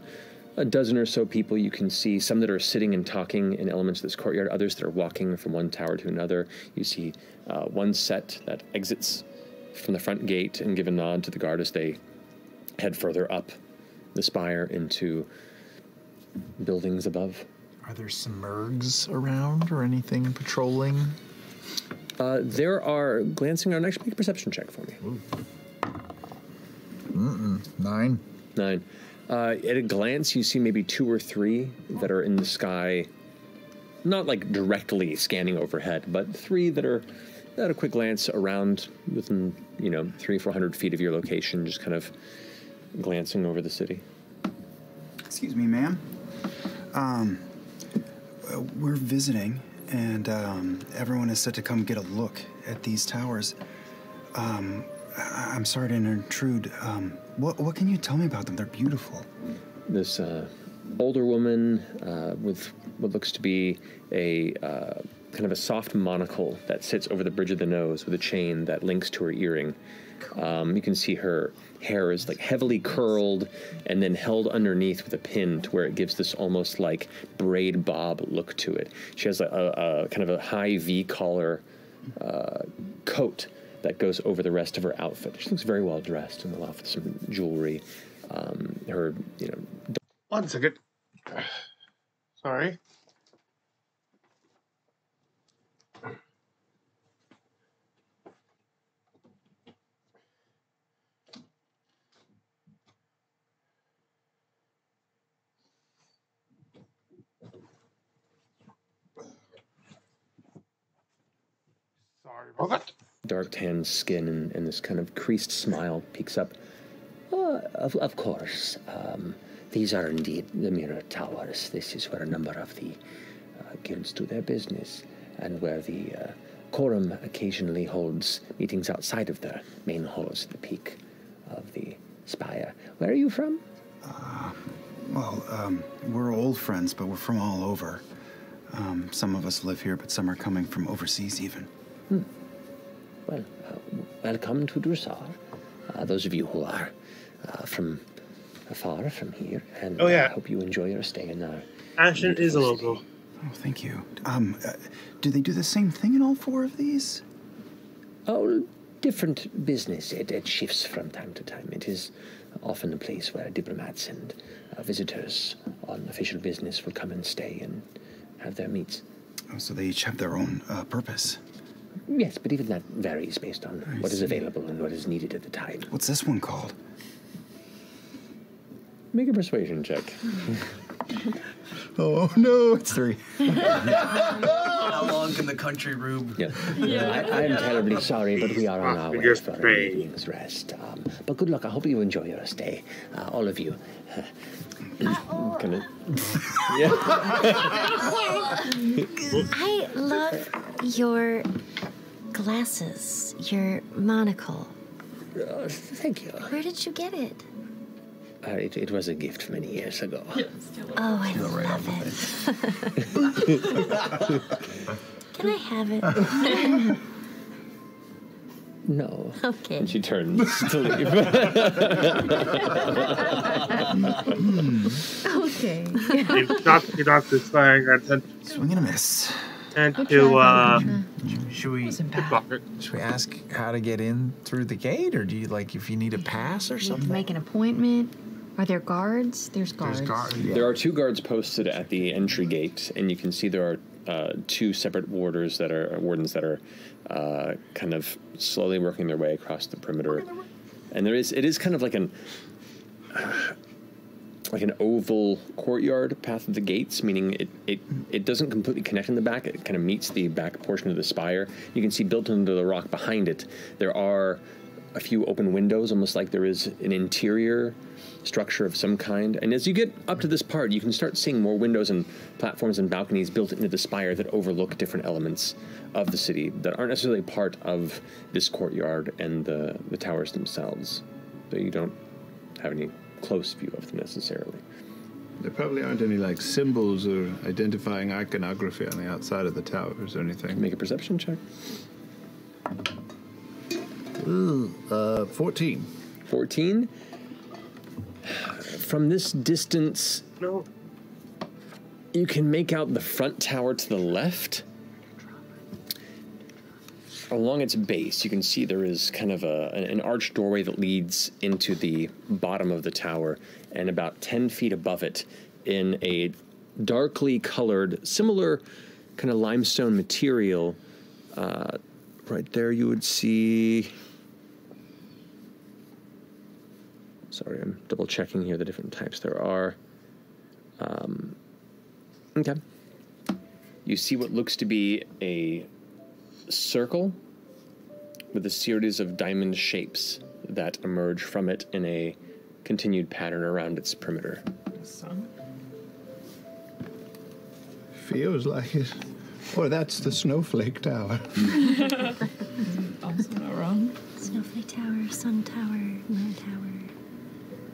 a dozen or so people you can see, some that are sitting and talking in elements of this courtyard, others that are walking from one tower to another. You see one set that exits from the front gate and give a nod to the guard as they head further up the spire into buildings above. Are there some mergs around or anything patrolling? There are, glancing around, actually make a perception check for me. 9. 9. At a glance, you see maybe 2 or 3 that are in the sky, not like directly scanning overhead, but 3 that are at a quick glance around within, 300-400 feet of your location, just kind of glancing over the city. Excuse me, ma'am. We're visiting, and everyone is set to come get a look at these towers. I'm sorry to intrude. What can you tell me about them? They're beautiful. This older woman with what looks to be a kind of a soft monocle that sits over the bridge of the nose with a chain that links to her earring. You can see her hair is like heavily curled and then held underneath with a pin to where it gives this almost like braid bob look to it. She has a kind of a high V collar coat that goes over the rest of her outfit. She looks very well dressed and aloft with some jewelry. Her, 1 second. Sorry. Sorry about that. Dark tan skin and this kind of creased smile peeks up. Of course. These are indeed the Mirror Towers. This is where a number of the guilds do their business, and where the quorum occasionally holds meetings outside of the main halls at the peak of the spire. Where are you from? We're old friends, but we're from all over. Some of us live here, but some are coming from overseas even. Well, welcome to Drusar. those of you who are from afar from here, and Oh, yeah. I hope you enjoy your stay in our Ashton is a local. Oh, thank you. Do they do the same thing in all 4 of these? Oh, different business. It shifts from time to time. It is often a place where diplomats and visitors on official business will come and stay and have their meets. Oh, so they each have their own purpose. Yes, but even that varies based on what is available and what is needed at the time. What's this one called? Make a persuasion check. Oh, no, it's 3. How long can the country rube? Yeah. I'm terribly sorry, but we are on our way for an evening's rest. But good luck. I hope you enjoy your stay. All of you. I love your glasses, your monocle. Thank you. Where did you get it? It was a gift many years ago. Oh, I love it. Can I have it? No. Okay. And she turns to leave. Okay. You're not this thing. Swing and a miss. And Should we ask how to get in through the gate, or do you if you need a pass or You have to something? make an appointment. Are there guards? There's guards. There are 2 guards posted at the entry gate, and you can see there are 2 separate wardens that are kind of slowly working their way across the perimeter. And it is kind of like an oval courtyard path of the gates, meaning it doesn't completely connect in the back. It kind of meets the back portion of the spire. You can see built into the rock behind it, there are a few open windows, almost like there is an interior structure of some kind. And as you get up to this part, you can start seeing more windows and platforms and balconies built into the spire that overlook different elements of the city that aren't necessarily part of this courtyard and the towers themselves. So you don't have any close view of them necessarily. There probably aren't any symbols or identifying iconography on the outside of the towers or anything. Make a perception check. Ooh, 14. 14? From this distance, you can make out the front tower to the left. Along its base, you can see there is kind of an arched doorway that leads into the bottom of the tower, and about 10 feet above it, in a darkly colored, similar kind of limestone material, right there you would see... Sorry, I'm double checking here the different types there are. Okay. You see what looks to be a circle with a series of diamond shapes that emerge from it in a continued pattern around its perimeter. Feels like it. Or that's the Snowflake Tower. Also not wrong. Snowflake Tower, Sun Tower, Moon Tower.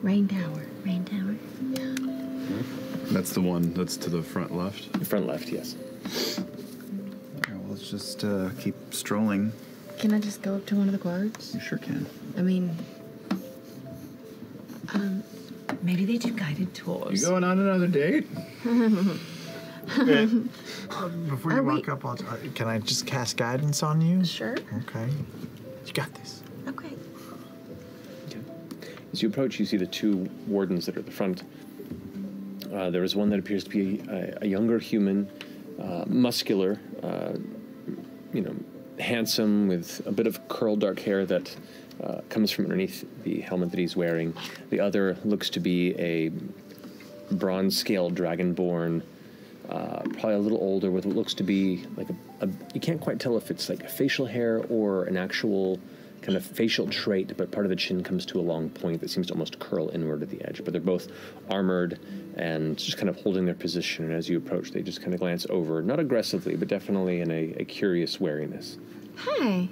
Rain Tower. Rain Tower. Yeah. That's the one that's to the front left? The front left, yes. Well, let's just keep strolling. Can I just go up to one of the guards? You sure can. I mean, maybe they do guided tours. You going on another date? Before you walk up, can I just cast guidance on you? Sure. Okay. You got this. Okay. As you approach, you see the 2 wardens that are at the front. There is one that appears to be a younger human, muscular, handsome, with a bit of curled dark hair that comes from underneath the helmet that he's wearing. The other looks to be a bronze-scaled dragonborn, probably a little older, with what looks to be like you can't quite tell if it's like a facial hair or an actual kind of facial trait, but part of the chin comes to a long point that seems to almost curl inward at the edge. But they're both armored and just kind of holding their position, and as you approach, they just kind of glance over, not aggressively, but definitely in a curious wariness. Hi.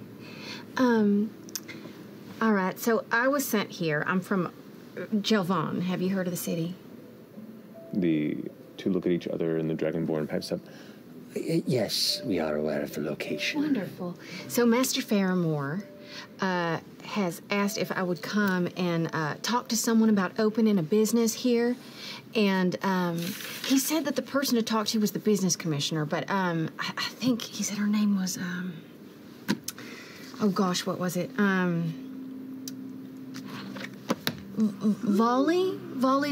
All right, so I was sent here. I'm from Jelvan. Have you heard of the city? The 2 look at each other, and the dragonborn pipes up. Yes, we are aware of the location. Wonderful. So Master Faramore has asked if I would come and talk to someone about opening a business here. And he said that the person to talk to was the business commissioner, but I think he said her name was, oh gosh, what was it? Volley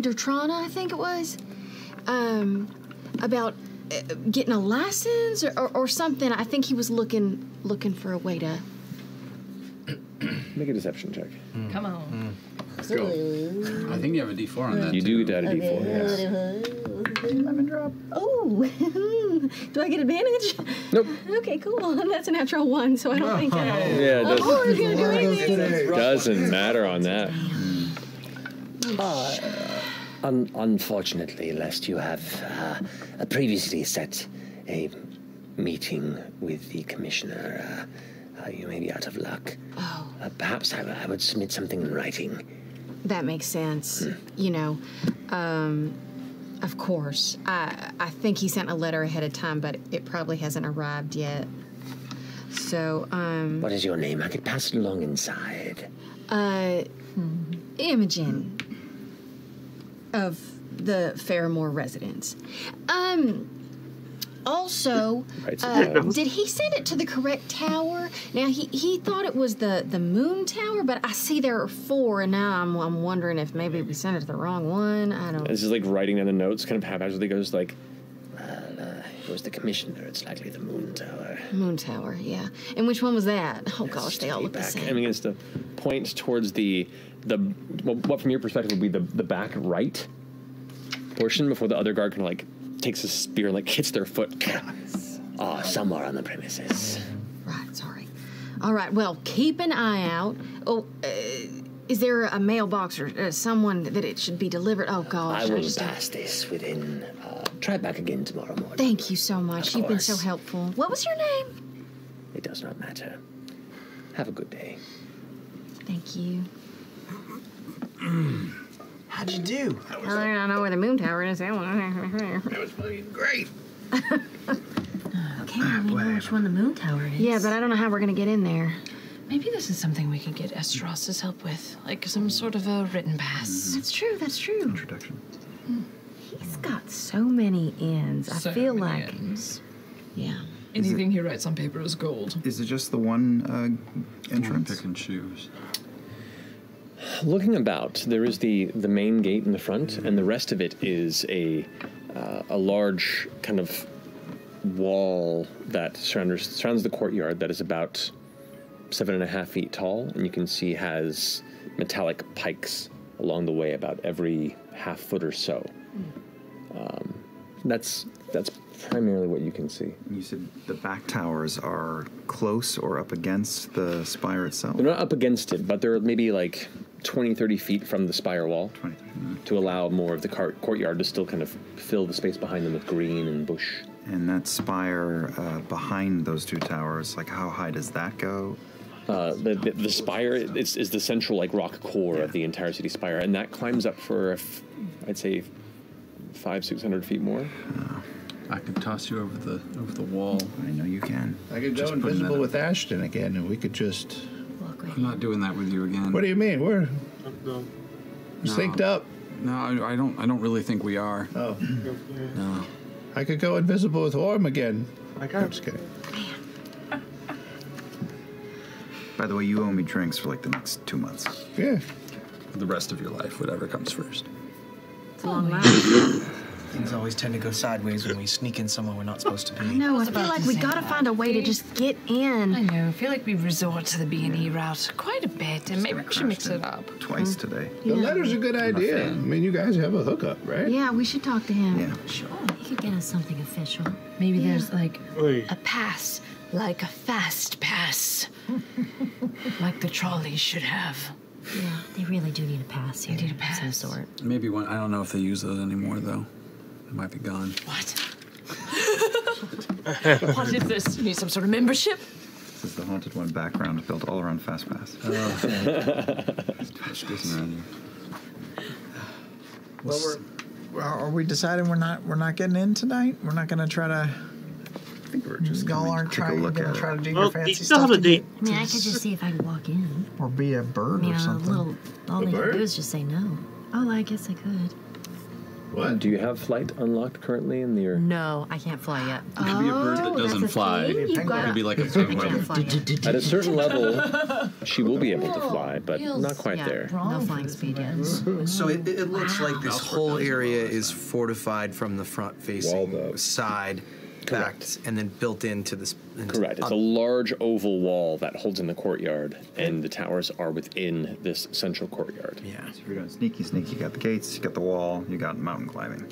Dertrana, I think it was. About getting a license or something. I think he was looking for a way to... Make a deception check. Come on. Let's go. I think you have a D4 on that. You do add a D4, yes. Lemon drop. Oh, do I get advantage? Nope. Okay, cool. That's a natural 1, so I don't think Yeah, it doesn't, oh, it's gonna do anything. doesn't matter on that. Unfortunately, lest you have previously set a meeting with the commissioner, you may be out of luck. Oh. Perhaps I would submit something in writing. That makes sense. You know, of course. I think he sent a letter ahead of time, but it probably hasn't arrived yet. So, What is your name? I could pass it along inside. Imogen of the Fairmore residence. Also, did he send it to the correct tower? Now, he thought it was the moon tower, but I see there are 4, and now I'm wondering if maybe we sent it to the wrong one. I don't... This is like writing down the notes, kind of haphazardly goes like, it was the commissioner, it's likely the moon tower. Moon tower, yeah. And which one was that? Oh, gosh, they all look the same. I mean, it's the point towards what from your perspective would be the back right portion before the other guard kind of like takes a spear and like hits their foot. Somewhere on the premises. Right, sorry. All right, well, keep an eye out. Oh, is there a mailbox or someone that it should be delivered? Oh, gosh. I will pass this within... try back again tomorrow morning. Thank you so much. You've been so helpful. What was your name? It does not matter. Have a good day. Thank you. How'd you do? I don't know where the moon tower is. That was fucking great. Okay, well, we know which one the moon tower is. Yeah, but I don't know how we're going to get in there. Maybe this is something we could get Estros's help with, like some sort of a written pass. That's true, that's true. Introduction. He's got so many ends. I feel like... Yeah. Anything he writes on paper is gold. Is it just the one entrance? Pick and choose. Looking about, there is the main gate in the front, and the rest of it is a large kind of wall that surrounds the courtyard that is about 7.5 feet tall, and you can see has metallic pikes along the way about every half foot or so. That's primarily what you can see. You said the back towers are close or up against the spire itself? They're not up against it, but they're maybe like 20, 30 feet from the spire wall to allow more of the courtyard to still kind of fill the space behind them with green and bush. And that spire behind those 2 towers, like how high does that go? The spire is the central like rock core of the entire city spire, and that climbs up for I'd say 500-600 feet more. I could toss you over the wall. I know you can. I could go invisible with Ashton again, and we could just... I'm not doing that with you again. What do you mean? We're synced up. No, I don't really think we are. Oh. No. I could go invisible with Orm again. I got I'm just kidding. By the way, you owe me drinks for like the next 2 months. Yeah. For the rest of your life, whatever comes first. It's a long life. Things always tend to go sideways when we sneak in somewhere we're not supposed to be. I know, I feel like we gotta find a way to just get in. I know, I feel like we resort to the B&E route quite a bit, and maybe we should mix it up. Twice today. The letter's a good idea. I mean, you guys have a hookup, right? Yeah, we should talk to him. Yeah. Sure. He could get us something official. Maybe there's like a pass, like a fast pass, like the trolleys should have. Yeah, they really do need a pass here. They need a pass. Of some sort. Maybe one. I don't know if they use those anymore, though. They might be gone. What? What is this? You need some sort of membership? This is the Haunted One background built all around FastPass. Well, are we deciding we're not getting in tonight? We're not going to try to think we're just y'all aren't take a look at try it. to do Well, your fancy you still stuff. have a date. I mean, I could just see if I could walk in. Or be a bird or something. All they could do is just say no. Oh, I guess I could. What? Do you have flight unlocked currently in your? No, I can't fly yet. It could be a bird that doesn't fly. It could be like a penguin. At a certain level, she will be able to fly, but not quite there. No flying speed yet. So it looks like this whole area is fortified from the front-facing side, backed, and then built into this. Correct. It's a large oval wall that holds in the courtyard, and the towers are within this central courtyard. Yeah. So if you're doing sneaky, you got the gates, you got the wall, you got mountain climbing.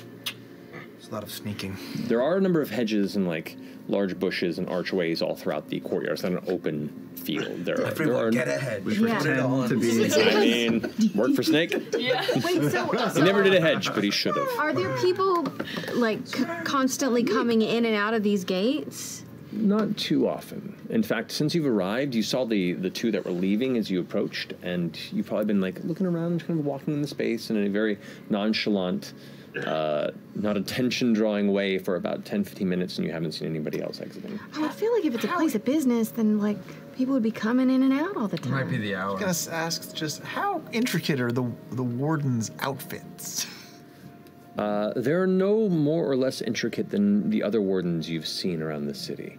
There's a lot of sneaking. There are a number of hedges and like large bushes and archways all throughout the courtyard. It's not an open field. Everyone get ahead. We pretend to be. I mean, work for Snake. Yeah. Wait, so He never did a hedge, but he should have. Are there people like constantly coming in and out of these gates? Not too often. In fact, since you've arrived, you saw the two that were leaving as you approached, and you've probably been like looking around, kind of walking in the space in a very nonchalant, not attention-drawing way for about 10-15 minutes, and you haven't seen anybody else exiting. I would feel like if it's a place of business, then like people would be coming in and out all the time. Might be the hour. I was gonna ask just how intricate are the warden's outfits? They're no more or less intricate than the other wardens you've seen around the city.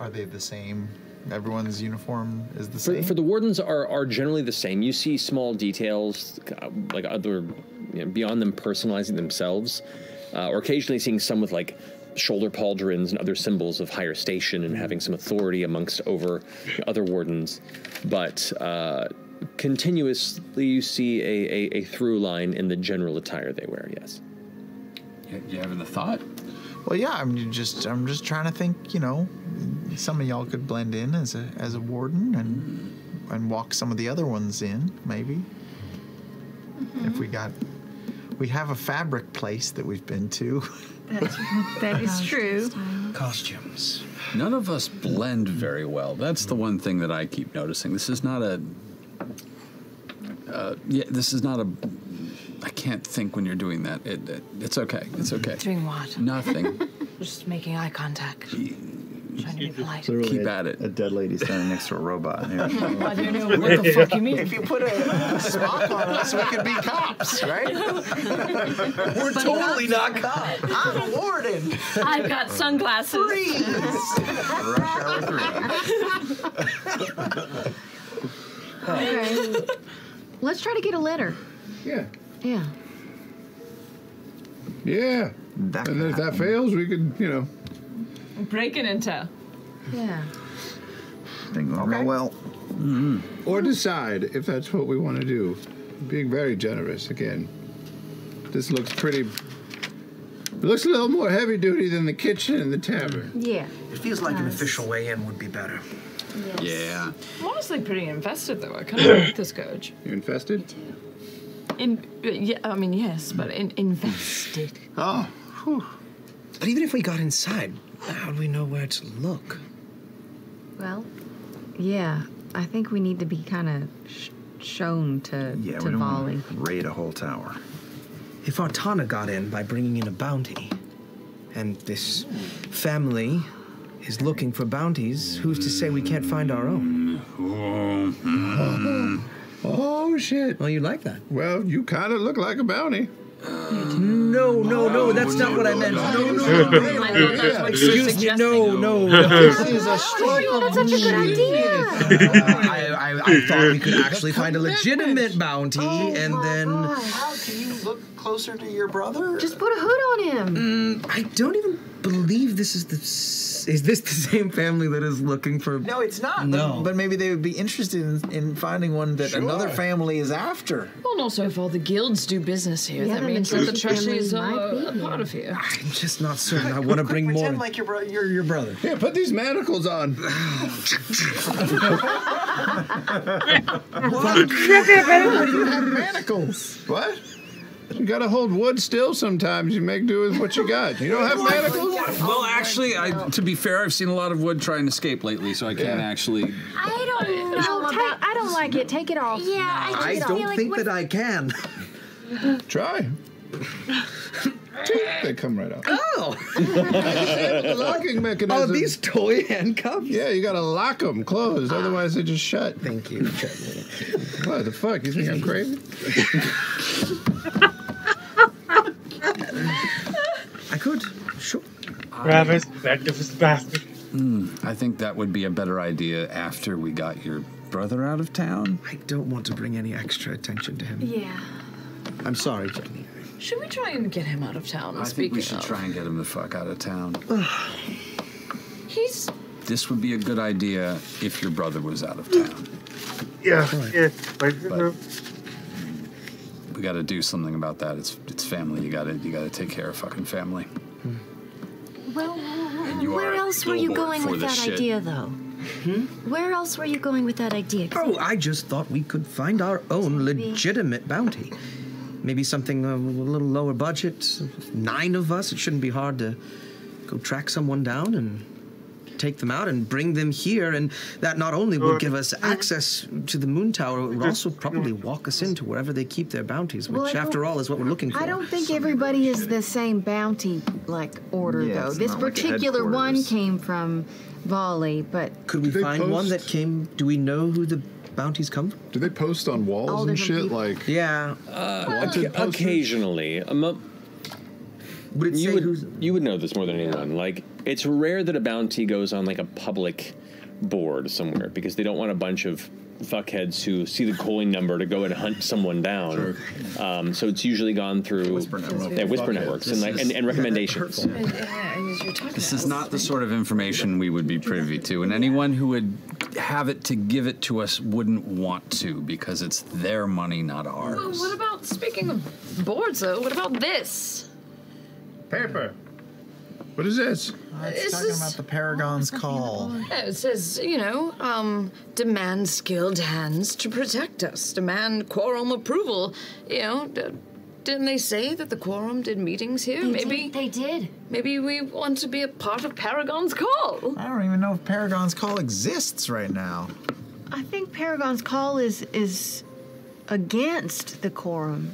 Are they the same? Everyone's uniform is the same? For the wardens are generally the same. You see small details, like other, beyond them personalizing themselves, or occasionally seeing some with like shoulder pauldrons and other symbols of higher station and having some authority amongst over other wardens. But continuously you see a through line in the general attire they wear, yes. You having a thought? Well, yeah, I'm just trying to think. Some of y'all could blend in as a warden and walk some of the other ones in, maybe. Mm-hmm. If we have a fabric place that we've been to. That is true. Costumes. None of us blend very well. That's the one thing that I keep noticing. This is not a. This is not a. I can't think when you're doing that. It's okay. It's okay. Doing what? Nothing. Just making eye contact. Trying to be polite. Keep at it. A dead lady standing next to a robot. Here. I don't know what the fuck you mean. If you put a spot on us, we could be cops, right? We're totally not cops. I'm a warden. I've got sunglasses. Rush hour 3. Okay. Let's try to get a letter. Yeah. Yeah. Yeah. And if that fails, we could, Break and enter. Yeah. Thing going real well. Mm-hmm. Or decide if that's what we want to do. Being very generous again. This looks pretty. It looks a little more heavy duty than the kitchen and the tavern. Yeah. It feels like an official way in would be better. Yes. Yeah. I'm honestly pretty invested, though. I kind of like this coach. You infested? Yes, but invested. Oh. Whew. But even if we got inside, how do we know where to look? Well, yeah. I think we need to be kind of shown to Yeah, we don't Volley. want to raid a whole tower. If Artana got in by bringing in a bounty, and this family is looking for bounties, who's to say we can't find our own? Oh, shit. Well, you like that. Well, you kind of look like a bounty. No, that's not what I meant. No. Excuse me, no. This is a strike. That's such a good idea. I thought we could actually find a legitimate bounty, and then... How can you look closer to your brother? Just put a hood on him. I don't even believe this is the... Is this the same family that is looking for... No, it's not. No. But maybe they would be interested in finding one that another family is after. Well, and also if all the guilds do business here, Yeah, that that means that the means treasuries families are might be a part of here. I'm just not certain. I want to bring more... Pretend like you're your brother. Yeah, put these manacles on. What? You have manacles. What? You gotta hold wood still sometimes. You make do with what you got. You don't have manacles? Well, actually, to be fair, I've seen a lot of wood try and escape lately, so I can't actually... I don't know. I don't like it. Take it off. Yeah, I don't think that I can. Try. They come right out. Oh! The locking mechanism. Oh, these toy handcuffs? Yeah, you gotta lock them closed, otherwise they just shut. Thank you. What the fuck? You think I'm crazy? I could. Sure. Travis, activist bastard. I think that would be a better idea after we got your brother out of town. I don't want to bring any extra attention to him. Yeah. I'm sorry, Jenny. Should we try and get him out of town? I think we should try and get him the fuck out of town. He's... This would be a good idea if your brother was out of town. Yeah, yeah. But we got to do something about that. It's family. You got to take care of fucking family. Well, you where are else were you billboard going for with this that shit. idea, though? Where else were you going with that idea? Oh, I just thought we could find our own legitimate bounty. Maybe something a little lower budget. 9 of us. It shouldn't be hard to go track someone down and take them out and bring them here. And that not only would give us access to the moon tower, it would also probably walk us into wherever they keep their bounties, which, Well, after all, is what we're looking for. I don't think everybody is the same bounty order Yeah, though. it's This not like particular one headquarters. came from Volley, but Could we find one that came? Do we know who the bounties come from? Do they post on walls All and different shit? people. Like, yeah, wanted posters? Occasionally. You would know this more than anyone. Like, it's rare that a bounty goes on like a public board somewhere because they don't want a bunch of fuckheads who see the calling number to go and hunt someone down. So it's usually gone through whisper networks and recommendations. This is not the sort of information we would be privy to, and anyone who would have it to give it to us wouldn't want to because it's their money, not ours. Well, what about, speaking of boards, though, what about this? Paper. What is this? It's talking about the Paragon's call. Yeah, it says, demand skilled hands to protect us. Demand quorum approval. Didn't they say that the quorum did meetings here? They did. Maybe we want to be a part of Paragon's call. I don't even know if Paragon's call exists right now. I think Paragon's call is against the quorum.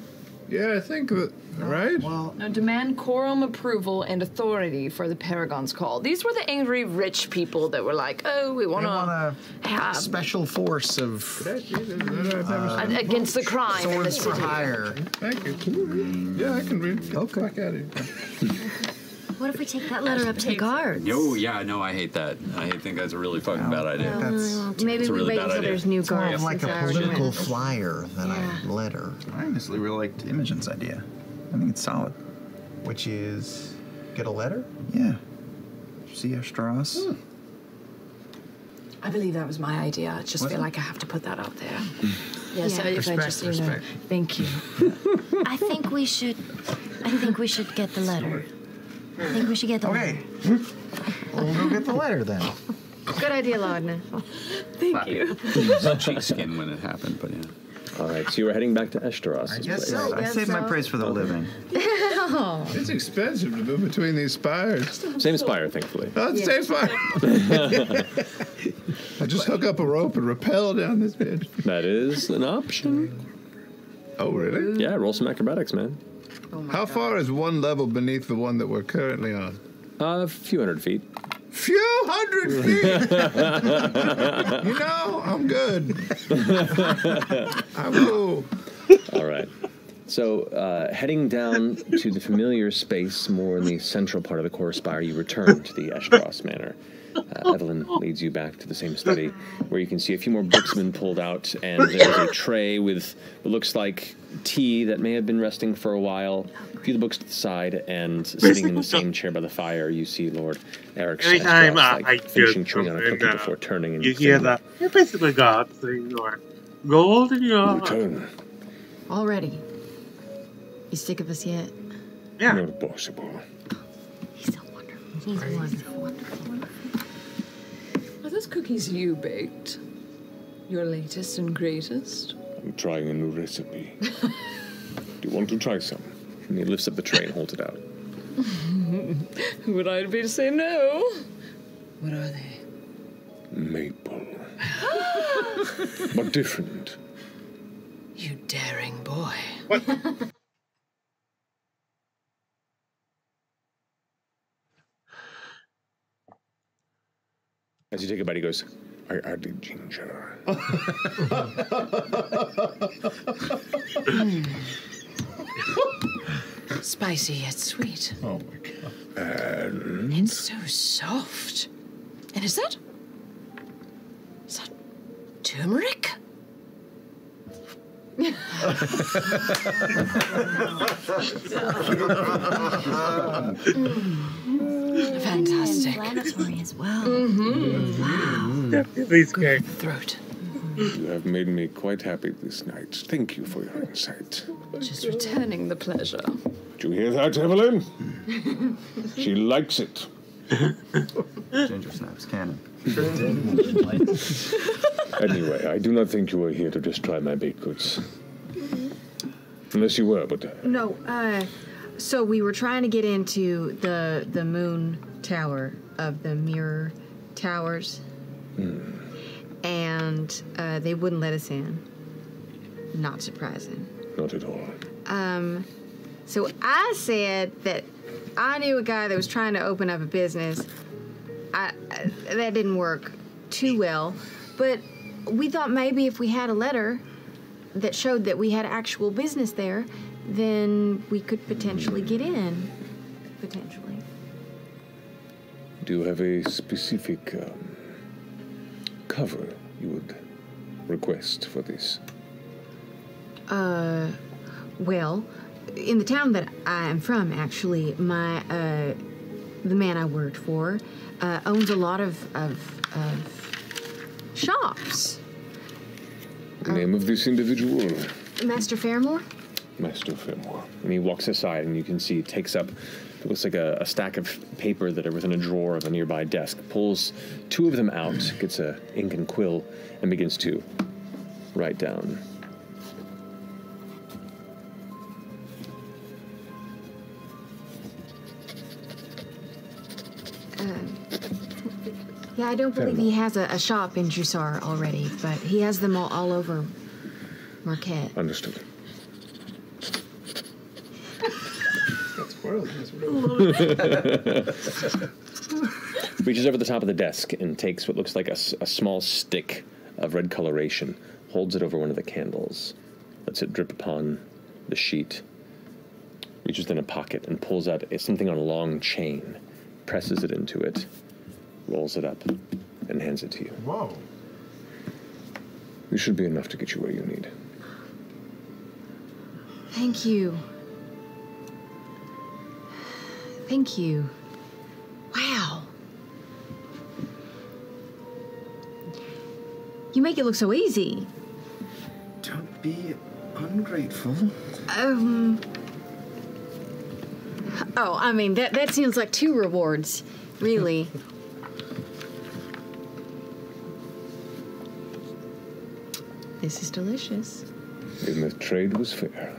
Yeah, I think that, right? Well, No, demand quorum approval and authority for the Paragon's call. These were the angry rich people that were like, oh, we want a have special force of against the crime in the swords for city. hire. Thank you. Can you read? Yeah, I can read. Okay. Fuck out of here. What if we take that letter up to the guards? No, yeah, no, I hate that. I think that's a really fucking bad idea. Maybe It's a we really wait bad until idea. there's new It's more guards. of like since a I already political went. flyer than a letter. I honestly really liked Imogen's idea. I think it's solid. Which is get a letter? Yeah. See Strauss? I believe that was my idea. I just feel like I have to put that out there. Yes, Yeah. if I just, Respect. thank you. I think we should get the letter. I think we should get the letter. We'll go get the letter then. Good idea, Laudna. Thank you. Cheeskin when it happened, but yeah. All right, so you were heading back to Eshtaros. I guess place. so. I saved my praise for the living. It's expensive to move between these spires. Same spire, thankfully. Oh, it's the same spire. I just hook up a rope and rappel down this bitch. That is an option. Oh, really? Yeah, roll some acrobatics, man. How far is one level beneath the one that we're currently on? A few hundred feet. Few hundred feet. I'm good. I will. All right. So, heading down to the familiar space, more in the central part of the core spire, you return to the Eshtaros Manor. Evelyn leads you back to the same study, where you can see a few more books have been pulled out, and there's a tray with what looks like tea that may have been resting for a while. A few of the books to the side, and sitting in the same chair by the fire, you see Lord Eric Anytime I finishing hear chewing on a cookie something, before turning and you hear that. You're basically God saying, gold in your heart. Return. Already. You sick of us yet? Yeah. Not possible. He's wonderful. Are those cookies you baked? Your latest and greatest? I'm trying a new recipe. Do you want to try some? And he lifts up the tray and holds it out. Who would I be to say no? What are they? Maple. But different. You daring boy. What? As you take a bite, he goes, I added ginger. Spicy yet sweet. Oh my god. And it's so soft. And is that turmeric? Fantastic. Inflammatory as well. Definitely scary. Throat. You have made me quite happy this night. Thank you for your insight. Just returning the pleasure. Did you hear that, Evelyn? She likes it. Ginger snaps cannon. Anyway, I do not think you were here to just try my baked goods. Unless you were, but... No, so we were trying to get into the moon tower of the mirror towers. And they wouldn't let us in. Not surprising. Not at all. So I said that I knew a guy that was trying to open up a business. That didn't work too well, but we thought maybe if we had a letter that showed that we had actual business there, then we could potentially get in. Potentially. Do you have a specific cover you would request for this? Well, in the town that I am from, actually, the man I worked for owns a lot of shops. The name of this individual? Master Fairmore? Master Fairmore. And he walks aside, and you can see he takes up, it looks like a stack of paper that are within a drawer of a nearby desk, pulls two of them out, gets a ink and quill, and begins to write down. Yeah, I don't believe he has a shop in Jussar already, but he has them all over Marquette. Understood. Reaches over the top of the desk and takes what looks like a small stick of red coloration, holds it over one of the candles, lets it drip upon the sheet, reaches in a pocket and pulls out something on a long chain, presses it into it, rolls it up, and hands it to you. Whoa. This should be enough to get you where you need. Thank you. Thank you. Wow. You make it look so easy. Don't be ungrateful. Oh, I mean, that seems like 2 rewards, really. This is delicious. Then the trade was fair.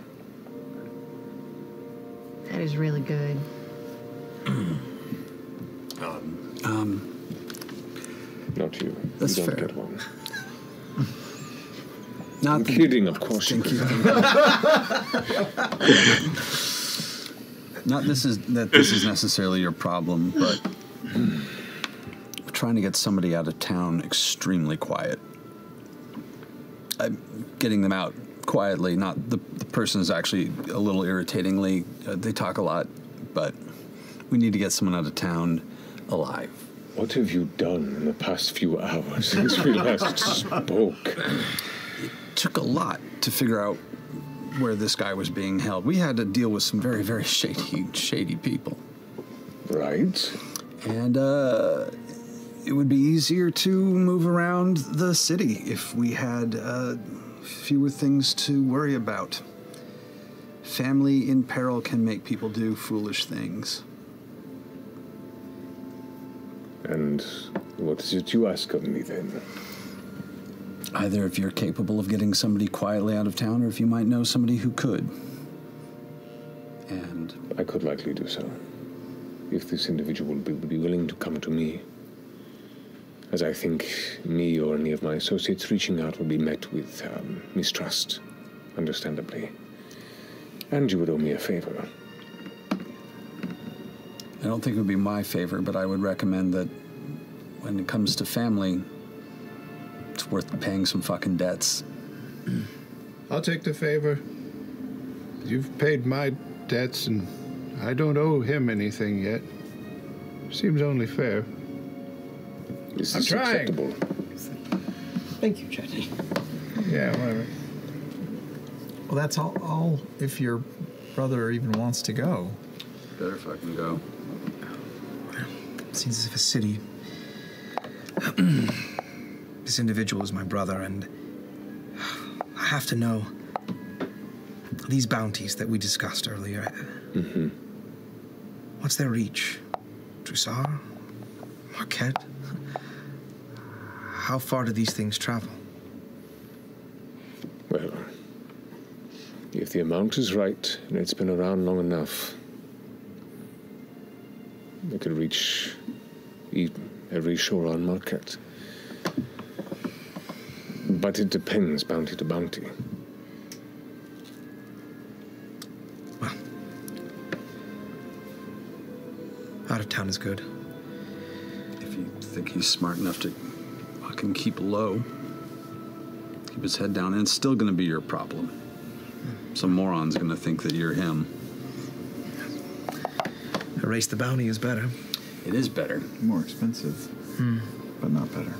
That is really good. Not you. That's you don't fair. Get one. Not I'm kidding, of course. Thank you. Not this is necessarily your problem, but we're trying to get somebody out of town extremely quiet. Getting them out quietly. Not the person is actually a little irritatingly. They talk a lot, but we need to get someone out of town alive. What have you done in the past few hours since we last spoke? It took a lot to figure out where this guy was being held. We had to deal with some very, very shady people. Right. And it would be easier to move around the city if we had fewer things to worry about. Family in peril can make people do foolish things. And what is it you ask of me then? Either if you're capable of getting somebody quietly out of town, or if you might know somebody who could. And I could likely do so, if this individual would be willing to come to me. As I think me or any of my associates reaching out would be met with mistrust, understandably. And you would owe me a favor. I don't think it would be my favor, but I would recommend that when it comes to family, it's worth paying some fucking debts. I'll take the favor. You've paid my debts, and I don't owe him anything yet. Seems only fair. This I'm is trying. acceptable. Thank you, Chetty. Yeah, whatever. Well, that's all if your brother even wants to go. Better fucking go. Seems as if a city. This individual is my brother, and I have to know these bounties that we discussed earlier. Mm-hmm. What's their reach? Dressar? Marquette? How far do these things travel? Well, if the amount is right and it's been around long enough, it could reach every shore on Marquette. But it depends bounty to bounty. Out of town is good. If you think he's smart enough to fucking keep low, keep his head down, and it's still going to be your problem. Some moron's going to think that you're him. Erase the bounty is better. It is better. More expensive, but not better.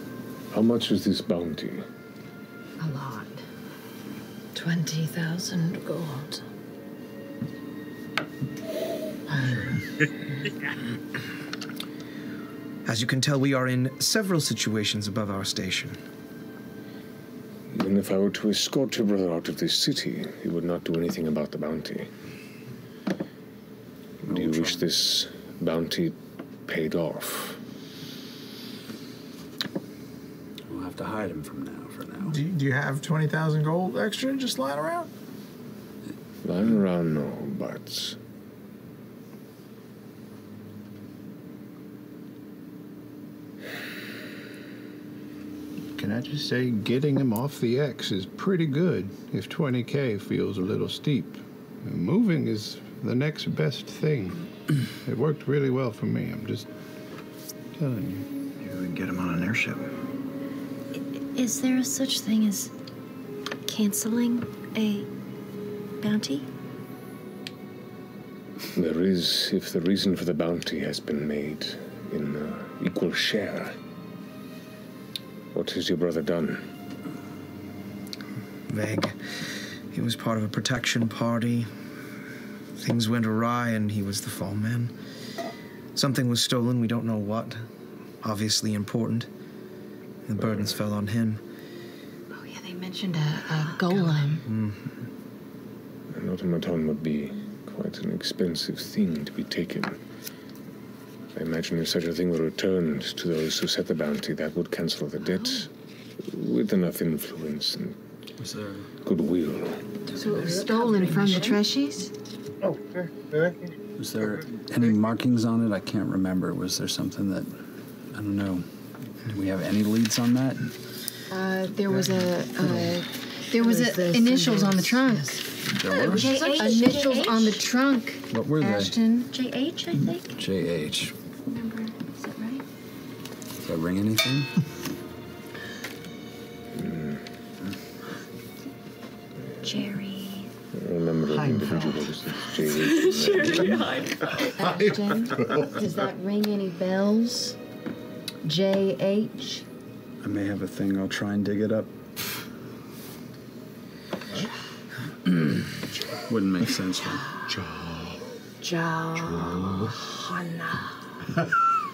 How much is this bounty? A lot. 20,000 gold. As you can tell, we are in several situations above our station. Even if I were to escort your brother out of this city, he would not do anything about the bounty. Do you wish this bounty paid off? We'll have to hide him for now. Do you have 20,000 gold extra just lying around? Lying around, no, but... Can I just say, getting him off the X is pretty good if 20K feels a little steep. Moving is the next best thing. It worked really well for me, I'm just telling you. Maybe we can get him on an airship. Is there a such thing as canceling a bounty? There is, if the reason for the bounty has been made in equal share. What has your brother done? Vague. He was part of a protection party. Things went awry and he was the fall man. Something was stolen, we don't know what. Obviously important. The burdens fell on him. Oh, yeah, they mentioned a golem. An automaton would be quite an expensive thing to be taken. I imagine if such a thing were returned to those who set the bounty, that would cancel the debt with enough influence and goodwill. So it was stolen from the Treshies? Oh, there. Was there any markings on it? I can't remember. Was there something that, I don't know. Do we have any leads on that? There was initials on the trunk. There were? Initials on the trunk. What were they? Ashton. JH, I think. JH. Remember, is that right? Does that ring anything? Jerry. I remember an individual was J.H. Ashton. Does that ring any bells? JH. I may have a thing. I'll try and dig it up. Wouldn't make sense, right? Johanna.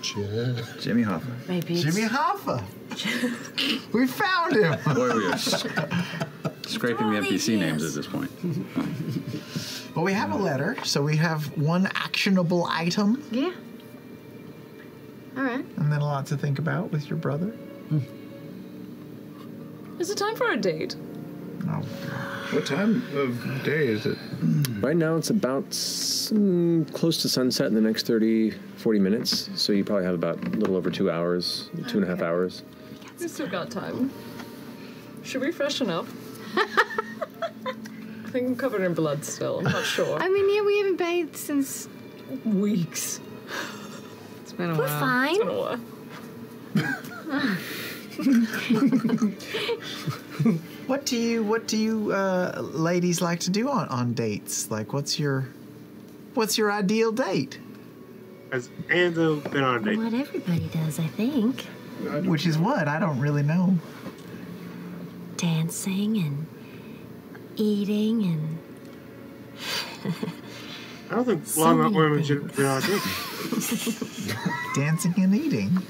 Jimmy Hoffa. Maybe it's... Jimmy Hoffa. We found him. Boy, we are scraping the NPC names at this point. Well, we have a letter, so we have one actionable item. Yeah. All right. And then a lot to think about with your brother. Is it time for a date? No. What time of day is it? Right now it's about close to sunset in the next 30, 40 minutes. So you probably have about a little over 2 hours, 2.5 hours. We still got time. Should we freshen up? I think I'm covered in blood still. I'm not sure. I mean, yeah, we haven't bathed since weeks. It's been a while. We're fine. It's been a while. What do you ladies like to do on dates? Like, what's your ideal date? Has Anzo been on a date? What everybody does, I think. Which is what? I don't really know. Dancing and eating and... I don't think a lot of women should be on a date. Dancing and eating.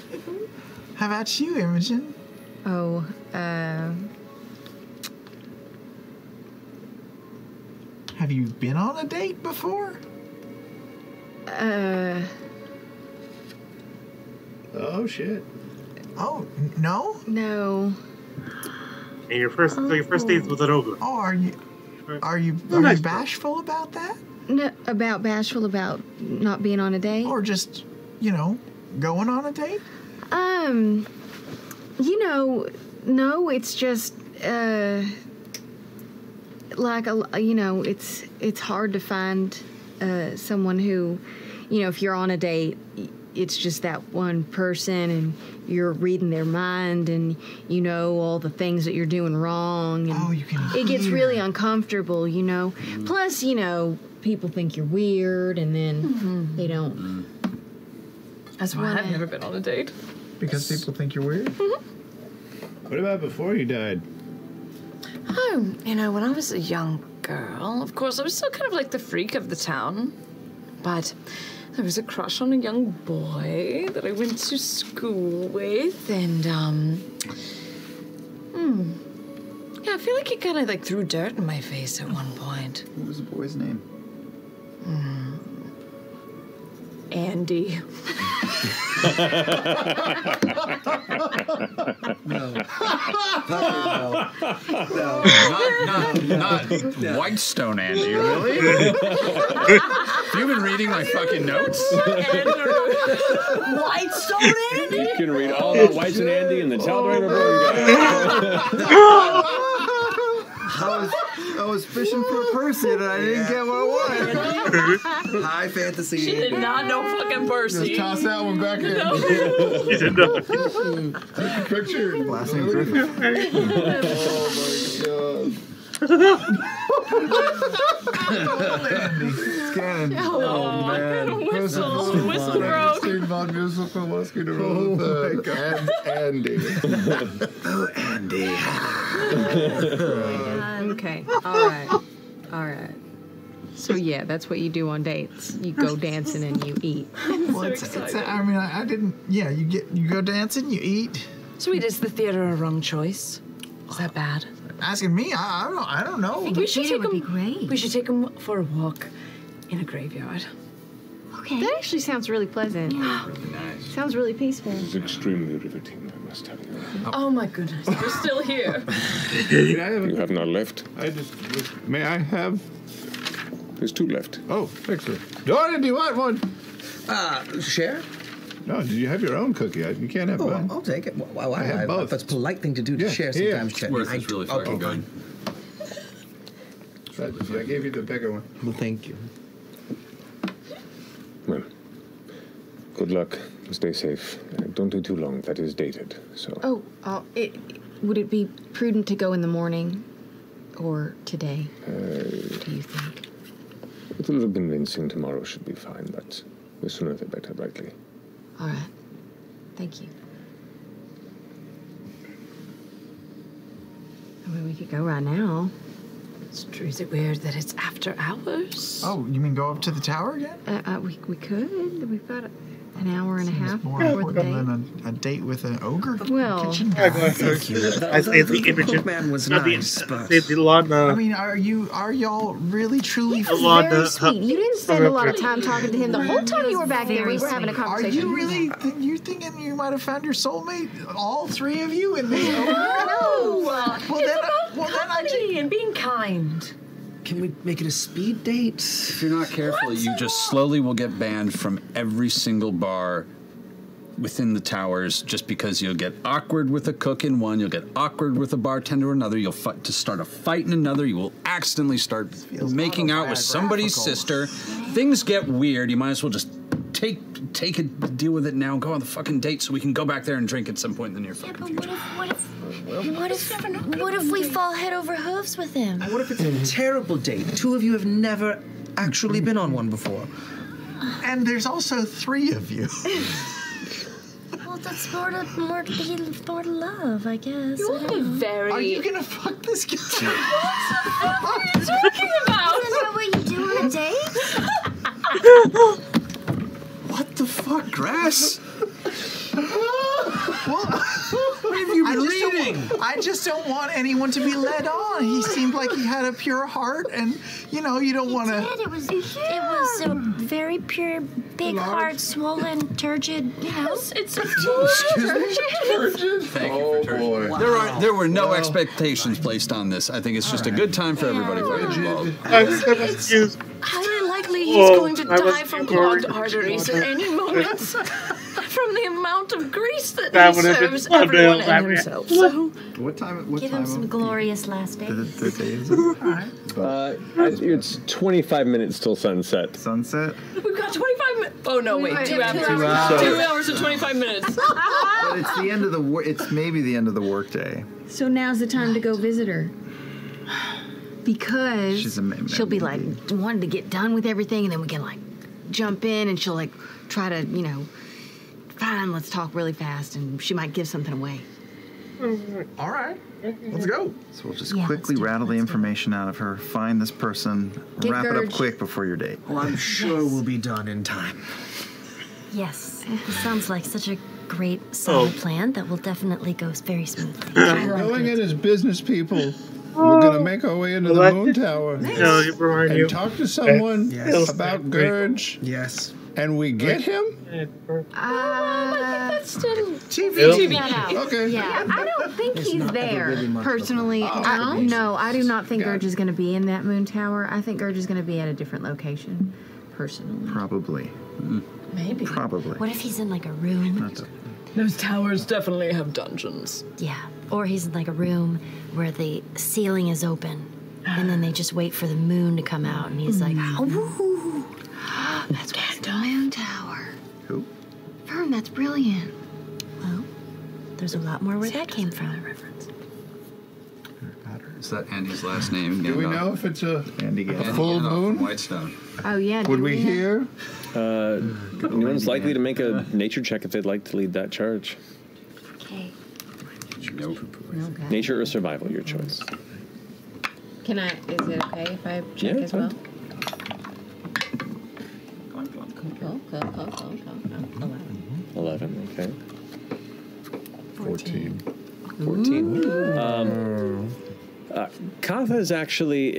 How about you, Imogen? Oh, Have you been on a date before? Oh, shit. Oh, no? No. And your first date's with an ogre. Oh, are you bashful about that? No, bashful about not being on a date? Or just, going on a date? No, it's just, it's hard to find someone who, if you're on a date, it's just that one person and you're reading their mind and you know all the things that you're doing wrong. And it gets really uncomfortable, Plus, people think you're weird and then they don't. That's why I've never been on a date. Because people think you're weird? What about before you died? Oh, when I was a young girl, of course, I was still kind of like the freak of the town. But there was a crush on a young boy that I went to school with, and, yeah, I feel like he kind of, threw dirt in my face at one point. What was the boy's name? Andy. No. Not Whitestone Andy, really? Have you been reading my fucking notes? Whitestone Andy? You can read all about Whitestone Andy and the Talbot River. I was fishing for a Percy and I didn't get what I wanted. High fantasy. She did not know fucking Percy. Just toss that one back in. No. You did not. Take a picture. Last name Griffith. Oh, my God. Cannon. Oh, man. Whistle broke. Steve Von Musical wants me to roll with Andy. Oh, Andy. Okay. All right. So yeah, that's what you do on dates. You go dancing and you eat. Well, I didn't. Yeah, you go dancing, you eat. Sweet, is the theater a wrong choice? Is that bad? Asking me, I don't know. I think we should take him. We should take him for a walk in a graveyard. Okay. That actually sounds really pleasant. Yeah. Really nice. Sounds really peaceful. This is extremely riveting, I must tell you. Oh my goodness, we're still here. You have not left. May I have? There's 2 left. Oh, excellent. Dorian, do you want one? Share? No, do you have your own cookie? You can't have one. I'll take it. Well, I have both. That's a polite thing to do to share sometimes. Chet. Worth is really fucking good. I gave you the bigger one. Well, thank you. Well, good luck. Stay safe. Don't do too long. That is dated, so... Would it be prudent to go in the morning or today? Do you think? A little convincing tomorrow should be fine, but the sooner the better, rightly. All right. Thank you. I mean, we could go right now. It's true. Is it weird that it's after hours? Oh, you mean go up to the tower again? We could. We've got an hour and a half More before the important date. than a date with an ogre. Well, kitchen I guy. think The old man was nice, but... I mean, are y'all really truly very sweet. You didn't spend a lot of time talking to him. The whole time you were back there, we were having a Are conversation. you really? You thinking you might have found your soulmate? All 3 of you in the ogre? No. Well, then I just... and being kind. Can we make it a speed date? If you're not careful, you just slowly will get banned from every single bar within the towers just because you'll get awkward with a cook in one, you'll get awkward with a bartender in another, you'll to start a fight in another, you will accidentally start making out with somebody's sister. Things get weird. You might as well just deal with it now. Go on the fucking date so we can go back there and drink at some point in the near fucking future. What if we fall head over hooves with him? What if it's a terrible date? Two of you have never actually been on one before. And there's also 3 of you. Well, that's more to love, I guess. You're very... Are you gonna fuck this guy? What are you talking about? Isn't that what you do on a date? What the fuck, Grass? What have you been reading? I just don't want anyone to be led on. He seemed like he had a pure heart, and you don't want to. It was a very pure, big heart, swollen, turgid. It's a turgid. Thank you for turgid. There were no expectations placed on this. I think it's just a good time for everybody to get involved. It's highly likely he's going to die from clogged arteries at any moment. From the amount of grease that he serves everyone and himself. So. What time? Give him some glorious last days. The day is it? It's 25 minutes till sunset. Sunset? We've got 25 minutes. Oh, no, wait. 2 hours. 2 hours and 25 minutes. But it's the end of the it's maybe the end of the workday. So now's the time to go visit her. Because she'll be like wanting to get done with everything, and then we can like jump in, and she'll like try to, fine, let's talk really fast, and she might give something away. All right, let's go. So we'll just quickly rattle the information out of her, find this person, Get wrap it up Gurge. quick before your date. Well, I'm sure we'll be done in time. Yes, this sounds like such a great, solid plan that will definitely go very smoothly. Going in as business people. We're going to make our way into the moon tower and talk to someone about Gurge. Yes. And we get him? That's still TV. Okay. Yeah, I don't think he's there. Personally, no, I do not think Gurge is going to be in that moon tower. I think Gurge is going to be at a different location. Personally, Probably. Maybe. Probably. What if he's in like a room? Those towers definitely have dungeons. Yeah, or he's in like a room where the ceiling is open, and then they just wait for the moon to come out, and he's like, "Woo!" That's what's the moon tower. Who? Fern, that's brilliant. Well, there's a lot more where that came from. Is that Andy's last name? Do we know if it's a Andy full moon? Whitestone. Oh yeah. Would we hear? Anyone's likely to make a nature check if they'd like to lead that charge. Okay. Nope. Okay. Nature or survival, your choice. Can I? Is it okay if I check as well? Cool. 11, okay. 14. 14. Katha is actually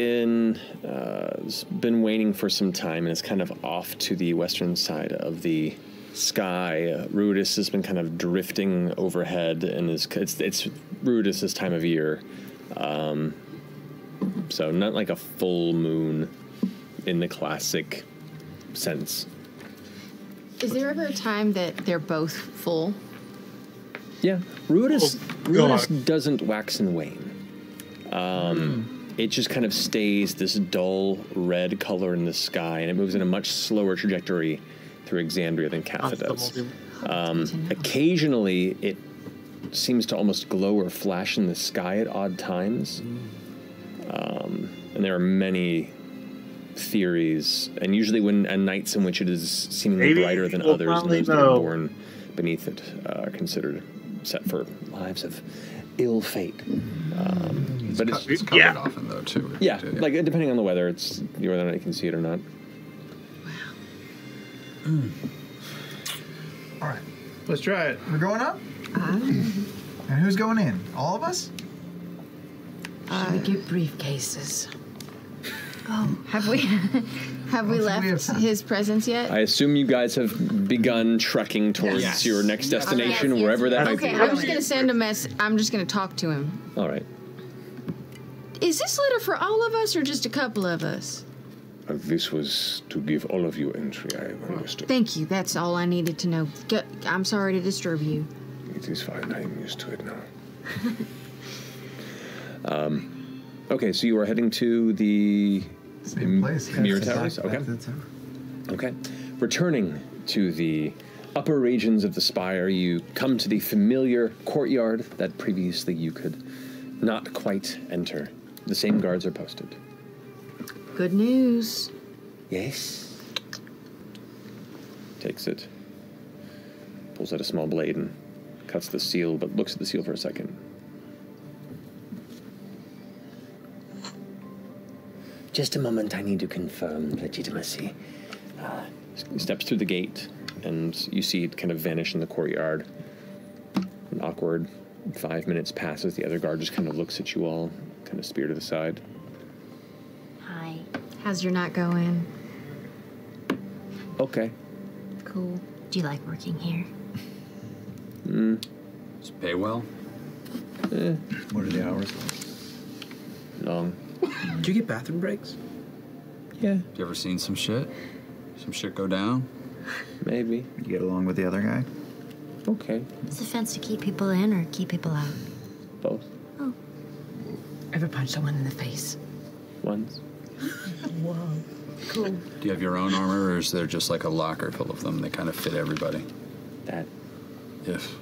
has been waning for some time and is kind of off to the western side of the sky. Rudis has been kind of drifting overhead, and it's Rudis' time of year. So not like a full moon in the classic sense. Is there ever a time that they're both full? Yeah, Rudis doesn't wax and wane. It just kind of stays this dull red color in the sky, and it moves in a much slower trajectory through Exandria than Katha does. Occasionally, it seems to almost glow or flash in the sky at odd times. And there are many theories, and usually when nights in which it is seemingly brighter than others, and those that are born beneath it are considered set for lives of ill fate. But it's covered often though too. Yeah, like depending on the weather, it's whether or not you can see it or not. All right. Let's try it. We're going up? And who's going in? All of us? Should we get briefcases? Oh, have we left his presence yet? I assume you guys have begun trekking towards your next destination, wherever that might be. Okay, I'm just gonna send a message. I'm just gonna talk to him. All right. Is this letter for all of us or just a couple of us? This was to give all of you entry, I understood. Thank you. That's all I needed to know. I'm sorry to disturb you. It is fine. I am used to it now. Okay, so you are heading to the same place. Mirror Towers. Okay. Okay. Returning to the upper regions of the spire, you come to the familiar courtyard that previously you could not quite enter. The same guards are posted. Good news. Yes. Takes it, pulls out a small blade and cuts the seal, but looks at the seal for a second. Just a moment, I need to confirm legitimacy. He steps through the gate, and you see it kind of vanish in the courtyard. An awkward 5 minutes passes. The other guard just kind of looks at you all, kind of spear to the side. Hi. How's your night going? Okay. Cool. Do you like working here? Does it pay well? What are the hours? Long. Do you get bathroom breaks? Yeah. You ever seen some shit? Some shit go down? Maybe. You get along with the other guy? Okay. Is the fence to keep people in or keep people out? Both. Oh. Ever punched someone in the face? Once. Whoa. Cool. Do you have your own armor, or is there just like a locker full of them that kind of fit everybody? That. If.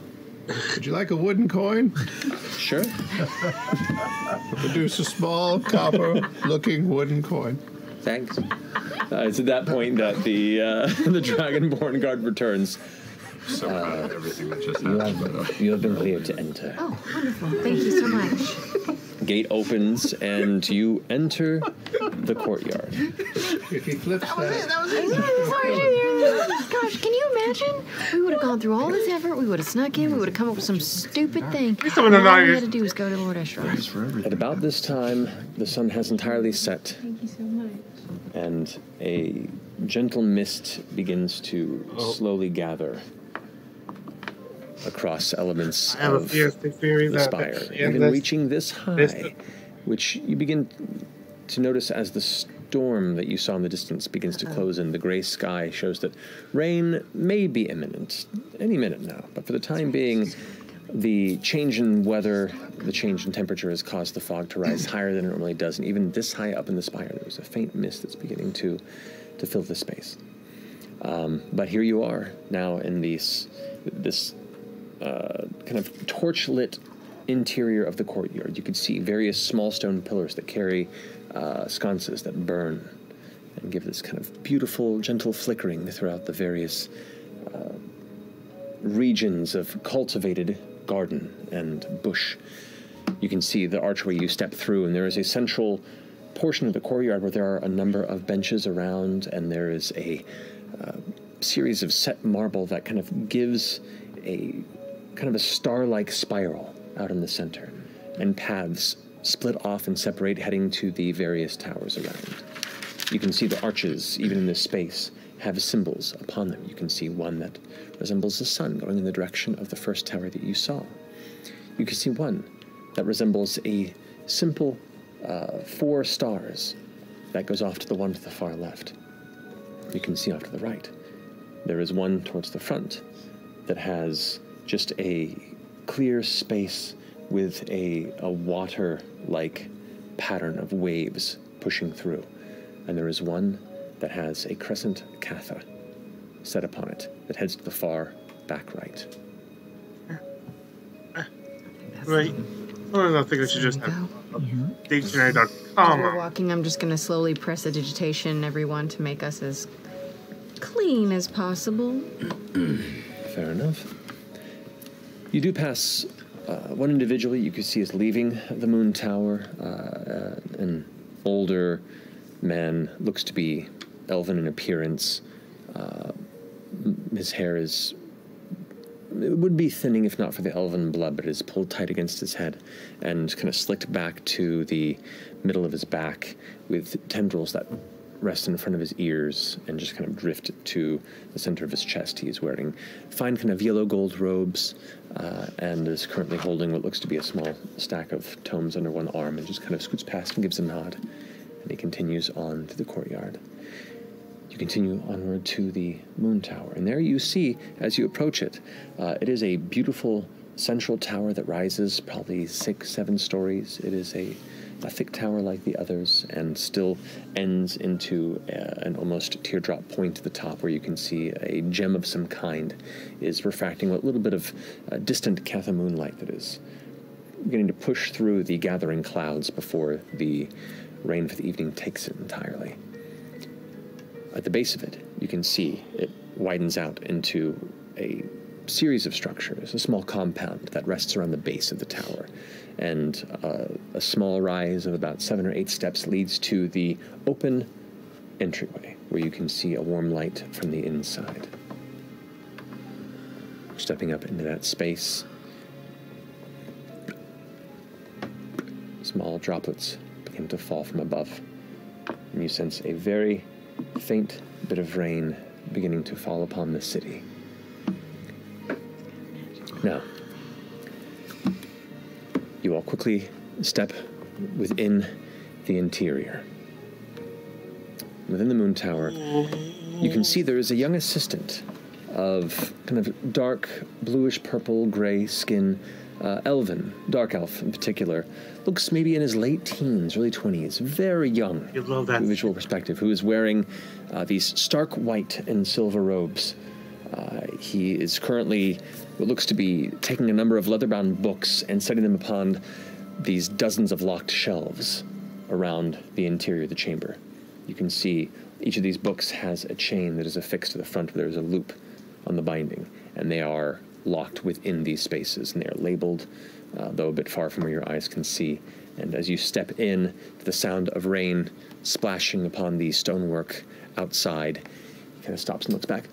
Would you like a wooden coin? Sure. Produce a small copper-looking wooden coin. Thanks. It's at that point that the Dragonborn guard returns. So proud of everything that just happened. You have been cleared to enter. Oh, wonderful. Thank you so much. Gate opens, and you enter the courtyard. If he flips That was it. Gosh, can you imagine? We would have gone through all this effort. We would have snuck in. We would have come up with some stupid thing. All we had to do was go to Lord Estra. At about this time, the sun has entirely set, Thank you so much. and a gentle mist begins to slowly gather across elements I have of a fierce theory the that spire, in even this- reaching this high, which you begin to notice as the storm that you saw in the distance begins to close in. The gray sky shows that rain may be imminent any minute now, but for the time being, the change in weather, the change in temperature has caused the fog to rise higher than it normally does, and even this high up in the spire, there's a faint mist that's beginning to fill the space. But here you are now in this kind of torch-lit interior of the courtyard. You can see various small stone pillars that carry sconces that burn and give this kind of beautiful, gentle flickering throughout the various regions of cultivated garden and bush. You can see the archway you step through, and there is a central portion of the courtyard where there are a number of benches around, and there is a series of set marble that kind of gives a kind of a star-like spiral out in the center, and paths split off and separate, heading to the various towers around. You can see the arches, even in this space, have symbols upon them. You can see one that resembles the sun going in the direction of the first tower that you saw. You can see one that resembles a simple 4 stars that goes off to the one to the far left. You can see off to the right. There is one towards the front that has just a clear space with a water-like pattern of waves pushing through. And there is one that has a crescent katha set upon it that heads to the far back right. Right. I think I should just have dictionary.com. As we're walking, I'm just going to slowly press a digitation, everyone, to make us as clean as possible. Fair enough. You do pass one individual you can see is leaving the Moon Tower. An older man, looks to be elven in appearance. His hair it would be thinning if not for the elven blood, but it is pulled tight against his head and kind of slicked back to the middle of his back with tendrils that rest in front of his ears and just kind of drift to the center of his chest. He is wearing fine kind of yellow gold robes and is currently holding what looks to be a small stack of tomes under one arm, and just kind of scoots past and gives a nod. And he continues on to the courtyard. You continue onward to the Moon Tower, and there you see, as you approach it, it is a beautiful central tower that rises probably 6, 7 stories. It is a thick tower like the others, and still ends into an almost teardrop point at the top where you can see a gem of some kind is refracting a little bit of distant Catha moonlight that is beginning to push through the gathering clouds before the rain for the evening takes it entirely. At the base of it, you can see it widens out into a series of structures, a small compound that rests around the base of the tower, and a small rise of about 7 or 8 steps leads to the open entryway where you can see a warm light from the inside. Stepping up into that space, small droplets begin to fall from above, and you sense a very faint bit of rain beginning to fall upon the city. Now, you all quickly step within the interior. Within the moon tower, you can see there is a young assistant of kind of dark bluish purple gray skin, elven, dark elf in particular, looks maybe in his late teens, early 20s, very young from a visual perspective, who is wearing these stark white and silver robes. He is currently what looks to be taking a number of leather-bound books and setting them upon these dozens of locked shelves around the interior of the chamber. You can see each of these books has a chain that is affixed to the front where there is a loop on the binding, and they are locked within these spaces, and they are labeled, though a bit far from where your eyes can see. And as you step in to the sound of rain splashing upon the stonework outside, he kind of stops and looks back.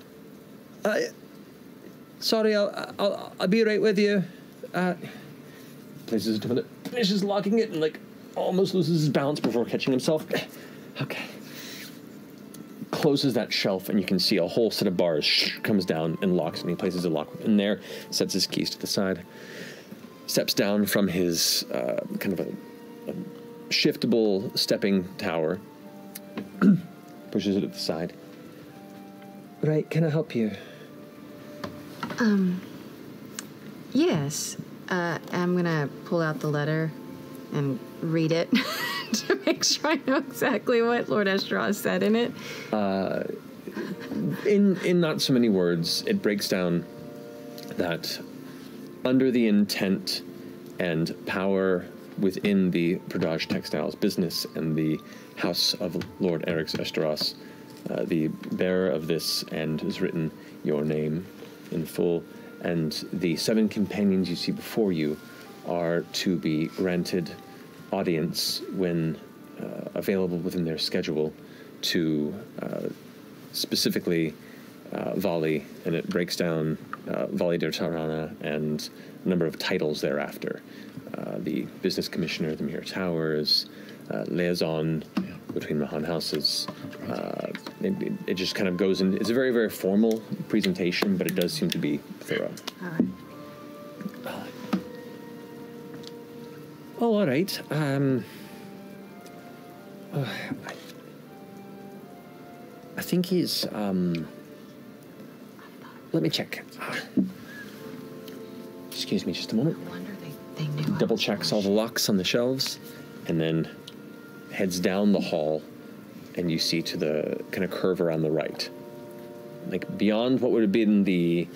Sorry, I'll be right with you. Places it down, finishes locking it, and almost loses his balance before catching himself. Okay. Closes that shelf, and you can see a whole set of bars comes down and locks, and he places a lock in there, sets his keys to the side, steps down from his kind of a shiftable stepping tower, pushes it at the side. Right, can I help you? Yes. I'm gonna pull out the letter and read it to make sure I know exactly what Lord Esdras said in it. In not so many words, it breaks down that under the intent and power within the Pradaj Textiles business and the house of Lord Erix Esdras, the bearer of this end is written your name in full, and the 7 companions you see before you are to be granted audience when available within their schedule to specifically Vali, and it breaks down Vali de Tarana and a number of titles thereafter. The business commissioner, the Mirror Towers, liaison between Mahan houses. It just kind of goes in. It's a very, very formal presentation, but it does seem to be thorough. All right. Oh, all right. I think he's. Let me check. Excuse me just a moment. They knew. Double checks all the locks on the shelves, and then heads down the hall, and you see to the kind of curve around the right, beyond what would have been the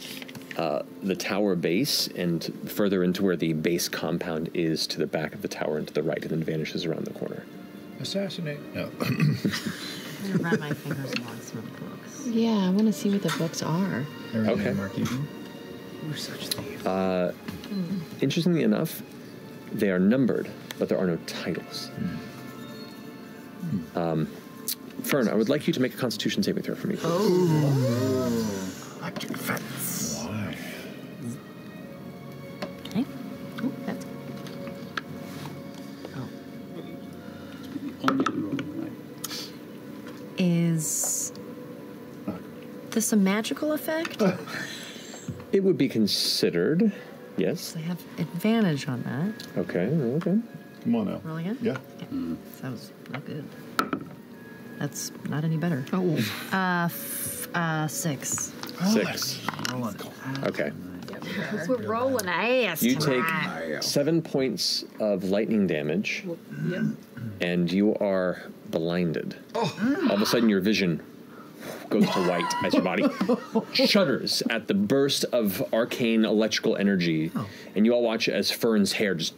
tower base, and further into where the base compound is to the back of the tower and to the right, and then vanishes around the corner. Assassinate. No. I'm gonna run my fingers along some books. Yeah, I want to see what the books are. Okay. We're such thieves. Interestingly enough, they are numbered, but there are no titles. Fern, I would like you to make a Constitution saving throw for me. Electric fence. Why? Okay. Oh, that's. Is this a magical effect? It would be considered, yes. I have advantage on that. Okay, okay. Come on now. Roll again? Yeah. That was not good. That's not any better. Oh. 6. 6. Okay. Because we're rolling ass You tonight. take 7 points of lightning damage, Yep. and you are blinded. All of a sudden, your vision goes to white as your body shudders at the burst of arcane electrical energy, and you all watch as Fern's hair just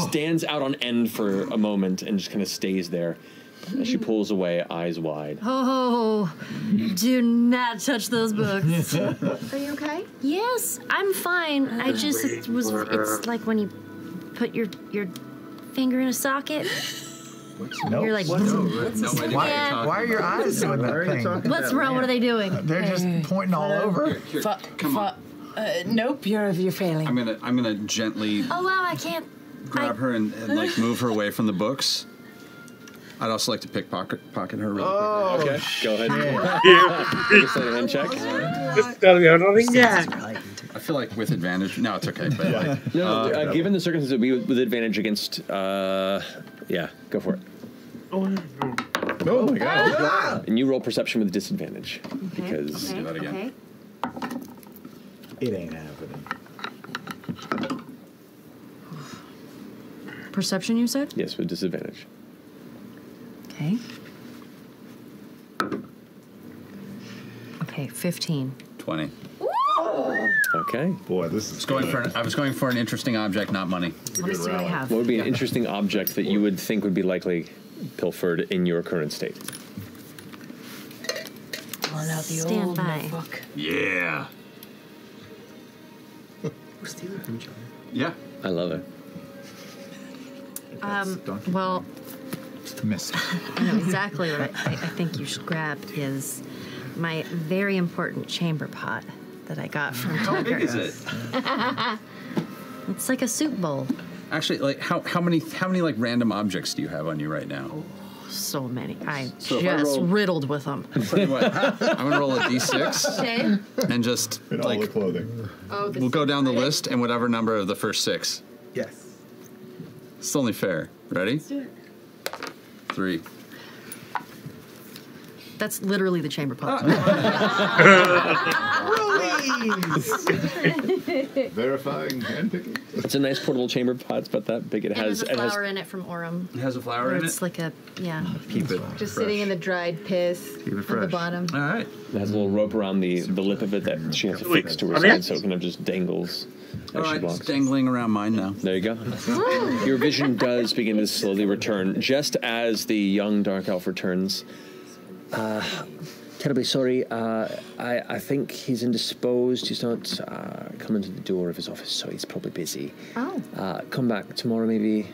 stands out on end for a moment and just kind of stays there as she pulls away, eyes wide. Oh, do not touch those books. Are you okay? Yes, I'm fine. I just it's like when you put your finger in a socket. Nope. You're like, Why are your eyes doing that thing? What's wrong? What are they doing? They're just pointing all over. Come on. Nope, you're failing. I'm gonna gently Oh wow, I can't. grab her and like move her away from the books. I'd also like to pickpocket her really quickly. Okay, go ahead. Yeah. Just a hand check. I feel like with advantage. No, it's okay. But No, given the circumstances, it would be with advantage against. Yeah, go for it. Oh my god! And you roll perception with disadvantage because do that again. It ain't happening. Perception, you said? Yes, with disadvantage. Okay. Okay, 15. 20. Okay. Boy, this is. I was going for an interesting object, not money. Let me see what I have. What would be an interesting object that you would think would be likely pilfered in your current state? Pulling out the Stand old by. notebook. Yeah. We're stealing from each other. Yeah. I love it. Well, Miss. I know exactly what I think you should grab is my very important chamber pot that I got from How big Tucker. is it? It's like a soup bowl. Actually, like how many like random objects do you have on you right now? So many. I'm So if I just roll- riddled with them. I'll tell you what, I'm gonna roll a d6 Okay. and just In all the like clothing. Oh, we'll go down the list and whatever number of the first 6. Yes. It's only fair. Ready? Let's do it. 3. That's literally the chamber pot. Verifying handpicking. It's a nice portable chamber pot. It's about that big. It And has. there's a flower in it from Orem. It has a flower in It's it? like a, yeah. Keep it. Just sitting in the dried piss it at the fresh. bottom. All right. It has a little rope around the lip of it that she has to fix to her side, so it kind of just dangles All as she right, walks. it's dangling around mine now. There you go. Your vision does begin to slowly return, just as the young dark elf returns. Terribly sorry. I think he's indisposed. He's not coming to the door of his office, so he's probably busy. Oh. Come back tomorrow, maybe.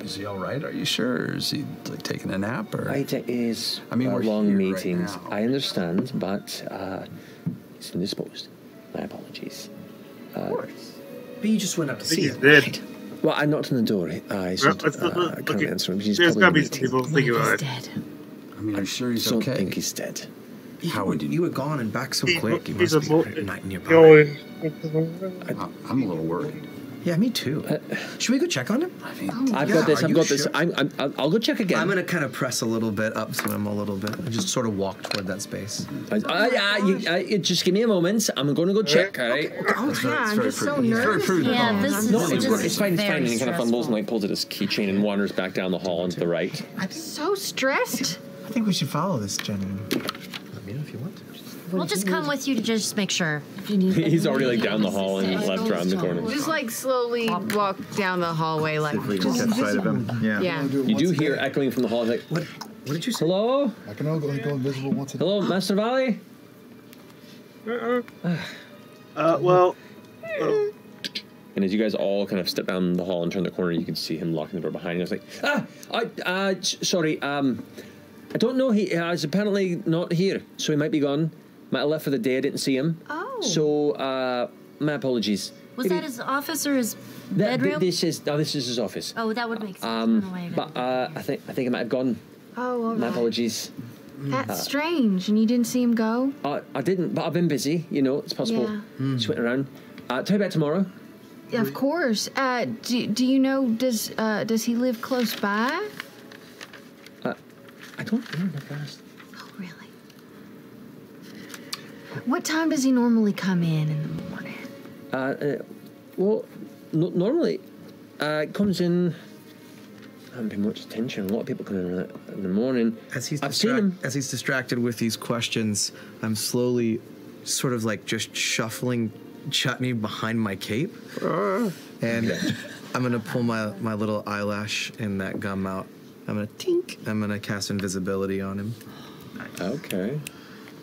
Is he all right? Are you sure? Or is he like taking a nap? Or It is I mean, we're long here meetings. right now. I understand, but he's indisposed. My apologies. Of course. But you just went up to see him. Dead. Well, I knocked on the door. I said, I can't answer him. He's There's probably gotta in be a some meeting. people thinking about it. dead. I mean, I'm sure he's don't okay. think he's dead. How would you? You were gone and back so quick. You He's must a be night nearby. I'm a little worried. Yeah, me too. Should we go check on him? I mean, I've Yeah, got this. are I've you got this. sure? I'll go check again. I'm gonna kind of press a little bit up to him a little bit. I just sort of walk toward that space. Just give me a moment. I'm going to go check. All right. Oh, yeah, I'm just so nervous. Yeah, this No, is it's fine. It's fine. very And he kind of fumbles and stressful. like pulls at his keychain and wanders back down the hall and to the right. I'm so stressed. I think we should follow this, Jenny. Let me know if you want to. We'll just come with you to just make sure. He's already like down the hall and left around the corner. Just like slowly walk down the hallway, like If we can catch sight of him. Yeah. yeah. You do hear echoing from the hall like, What did you say? hello? I can only go invisible once a day. Hello, Master Valley? Well, And as you guys all kind of step down the hall and turn the corner, you can see him locking the door behind you. It's like, sorry, I don't know. He is apparently not here, so he might be gone. Might have left for the day. I didn't see him. Oh. So, my apologies. Was that his office or his bedroom? This is his office. Oh, that would make sense. I don't know why I But I think I might have gone. Oh, all My right. apologies. That's strange. And you didn't see him go? I didn't, but I've been busy. You know, it's possible. Yeah. Just went around. Tell you about tomorrow. Yeah, of course. Do you know, does he live close by? I don't remember first. Oh, really? What time does he normally come in the morning? Well, normally it comes in. I haven't paid much attention. A lot of people come in the morning. I've seen him. As he's distracted with these questions, I'm slowly sort of like just shuffling chutney behind my cape. And I'm going to pull my little eyelash and that gum out. I'm going to tink. I'm going to cast invisibility on him. Okay.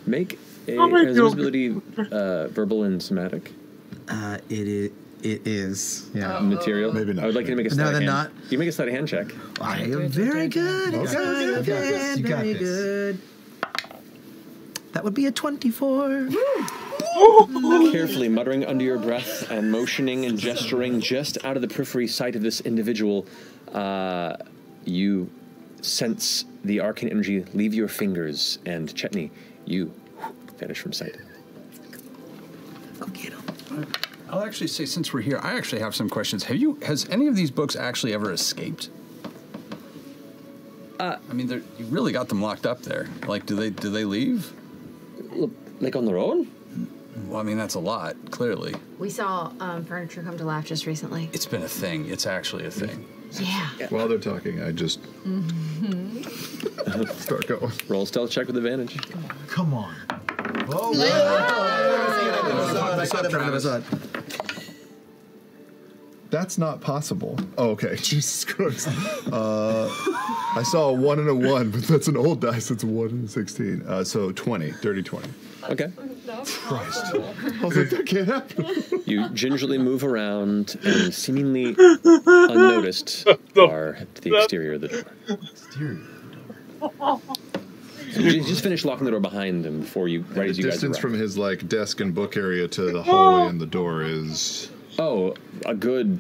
Make invisibility verbal and somatic. It is. Yeah. Material? Maybe not. I would like you to make a sleight of hand. not. You make a sleight of hand check. I am very good. You got Very this. good. That would be a 24. Carefully muttering under your breath and motioning and gesturing just out of the periphery sight of this individual, you sense the arcane energy leave your fingers, and Chetney, you vanish from sight. Go get him. I'll actually say, since we're here, I actually have some questions. Has any of these books actually ever escaped? I mean, you really got them locked up there. Like, do they leave? Like on their own? Well, I mean, that's a lot, clearly. We saw furniture come to life just recently. It's been a thing. It's actually a thing. Yeah. While they're talking, I just start going. Roll stealth check with advantage. Come on. Oh, That's not possible. Oh, okay. Jesus Christ. I saw a 1 and a 1, but that's an old dice. It's a 1 and a 16. So 20. Dirty 20. Okay. Christ. I was like, that can't happen. You gingerly move around and seemingly unnoticed are to the exterior of the door. Exterior. So you just finished locking the door behind him before you, right as you guys distance arrived. from his like desk and book area to the hallway and the door is. Oh, a good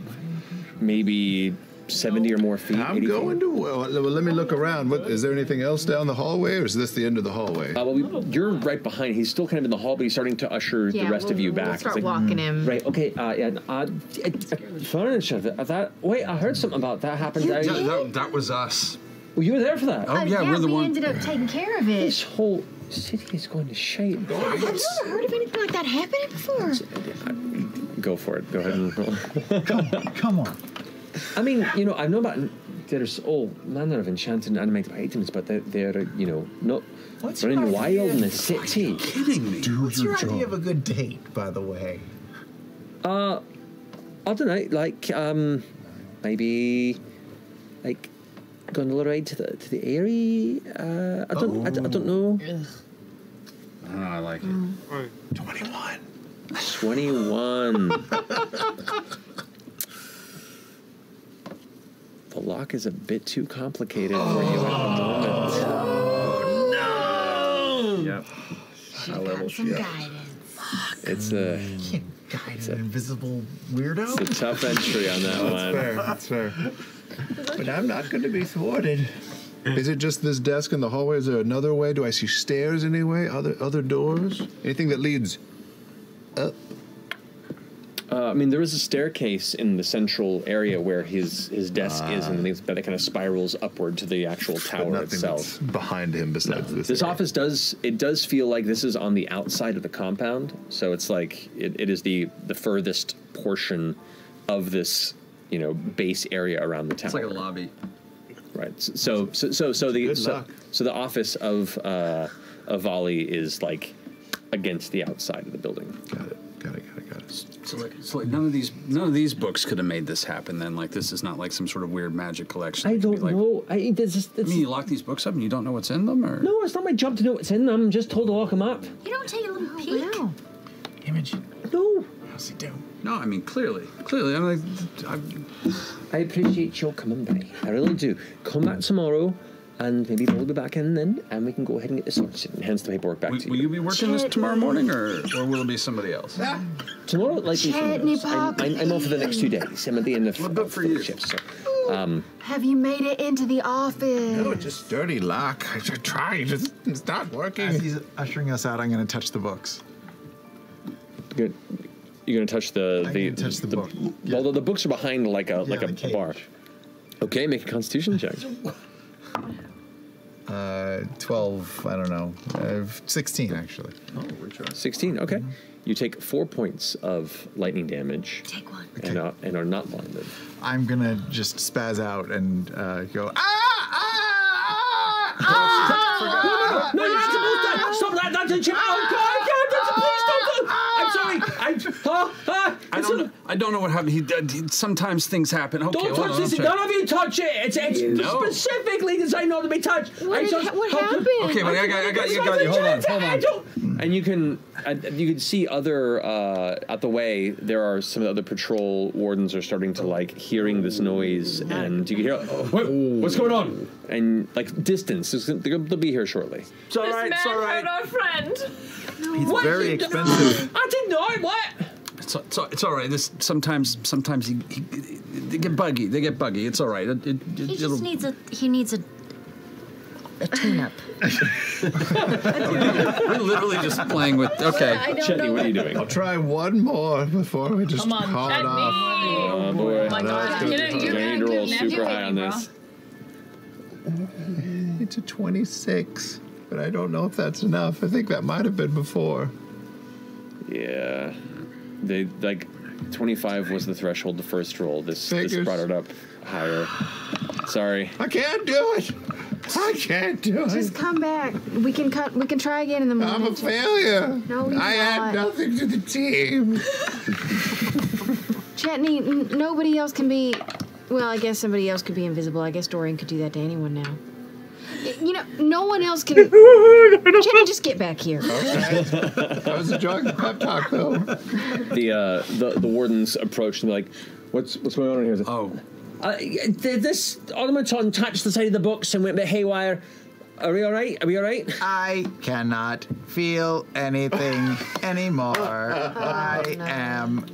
maybe 70 or more feet. I'm 80 going feet. to. Well, let me look around. What is there anything else down the hallway, or is this the end of the hallway? Well, you're right behind. He's still kind of in the hall, but he's starting to usher the rest of you back. We'll start It's like, walking him. Right. Okay. Furniture. Wait, I heard something about that happened. That was us. Well, you were there for that. Oh, yeah, we're the we one. ended up taking care of it. This whole city is going to shite. I've never heard of anything like that happening before. Go for it. Go ahead and roll. Come on. I mean, I know about there's all manner of enchanted and animated items, but they're not running wild in the city. Kidding me? What's your idea of a good date, by the way? I don't know, like maybe like going a little ride to the airy. I don't know. Oh, I like it. 21. 21. The lock is a bit too complicated for you at the moment. Oh, no! Yep. She got some guidance. It's a Guide an invisible weirdo? it's a tough entry on that one. That's fair. But I'm not going to be thwarted. Is it just this desk in the hallway? Is there another way? Do I see stairs anyway? Other doors? Anything that leads up? I mean, there is a staircase in the central area where his desk is, and that kind of spirals upward to the actual tower itself. Behind him, besides this. This office does feel like this is on the outside of the compound, so it's like it is the furthest portion of this base area around the tower. It's like a lobby. Right. So the office of Volley is like against the outside of the building. Got it. So like none of these books could have made this happen. Then like this is not like some sort of weird magic collection. I don't know. I mean, you lock these books up and you don't know what's in them, or no? It's not my job to know what's in them. I'm just told to lock them up. You don't take a little peek. Wow. Imogen. No. How's he doing? No, I mean clearly. I appreciate your coming by. I really do. Come back tomorrow, and maybe we'll be back in then, and we can go ahead and get this sorted. And hands the paperwork back to you. Will you be working this tomorrow morning, or will it be somebody else? Tomorrow, likely Chutney somebody else. I'm off for the next 2 days. I'm at the end of the shifts. So, Have you made it into the office? No, just dirty lock. I tried. It's not working. As he's ushering us out, I'm going to touch the books. Good. You're gonna touch the book. Although the books are behind like a bar. Okay, make a Constitution check. 12, I don't know. 16, actually. Oh, 16, okay. You take 4 points of lightning damage. Take one. And are not blinded. I'm going to just spaz out and go, No, you're not supposed to! Stop that! That's a chip! Oh, God! Please don't! I'm sorry! I don't know what happened. Sometimes things happen. Okay, Don't touch this! None of you touch it! It's specifically designed not to be touched! What happened? Okay, but I got you. Hold on. And you can see other at the way. There are some of the other patrol wardens are starting to hearing this noise, and you can hear what's going on, and distance. They'll be here shortly. It's all right. It's all right. Our friend. It's very expensive. I did not. What? It's all right. This sometimes they get buggy. It's all right. He just needs a tune-up. We're literally just playing with. Okay, Chetney, what are you doing? I'll try one more before we just call it off. Oh boy! my God. You need to roll super high on this. It's a 26, but I don't know if that's enough. I think that might have been before. Yeah, they 25 was the threshold. The first roll. This brought it up higher. Sorry. I can't do it. I can't do it. Just come back. We can try again in the morning. I'm a failure. No, I add nothing to the team. Chetney, nobody else can be. Well, I guess somebody else could be invisible. I guess Dorian could do that to anyone now. No one else can. Chetney, just get back here. Okay. I was enjoying the pep talk, though. The wardens approached and be like, "What's going on here?" Oh. This automaton touched the side of the books and went a bit haywire. Are we all right? I cannot feel anything anymore. I am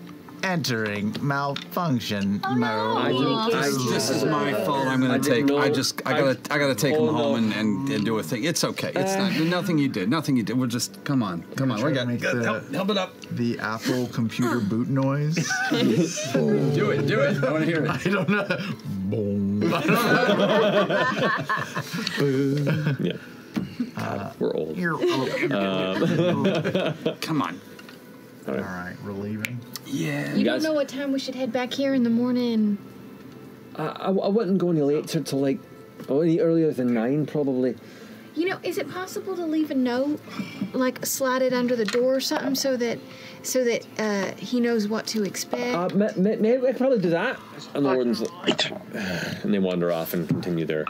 entering malfunction mode. This is my fault. I'm gonna take. I gotta take him home and do a thing. It's okay. It's not nothing you did. We're just come on. We're getting help it up. The Apple computer boot noise. Do it. I want to hear it. I don't know. Boom. Yeah. We're old. Come on. All right, we're leaving. Yeah. You don't know what time we should head back here in the morning. I wouldn't go any later to any earlier than 9 probably. Is it possible to leave a note, slide it under the door or something, so that he knows what to expect? Maybe we could probably do that. And the wardens and they wander off and continue their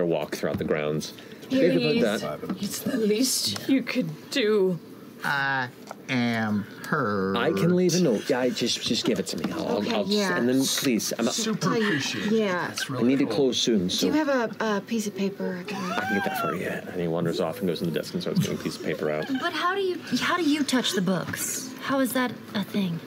walk throughout the grounds. It's the least you could do. I am hurt. I can leave a note. Yeah, just give it to me. I'll and then please. Super appreciate. Yeah. I need to close soon. So do you have a piece of paper? I can get that for you. And he wanders off and goes in the desk and starts getting a piece of paper out. But how do you touch the books? How is that a thing?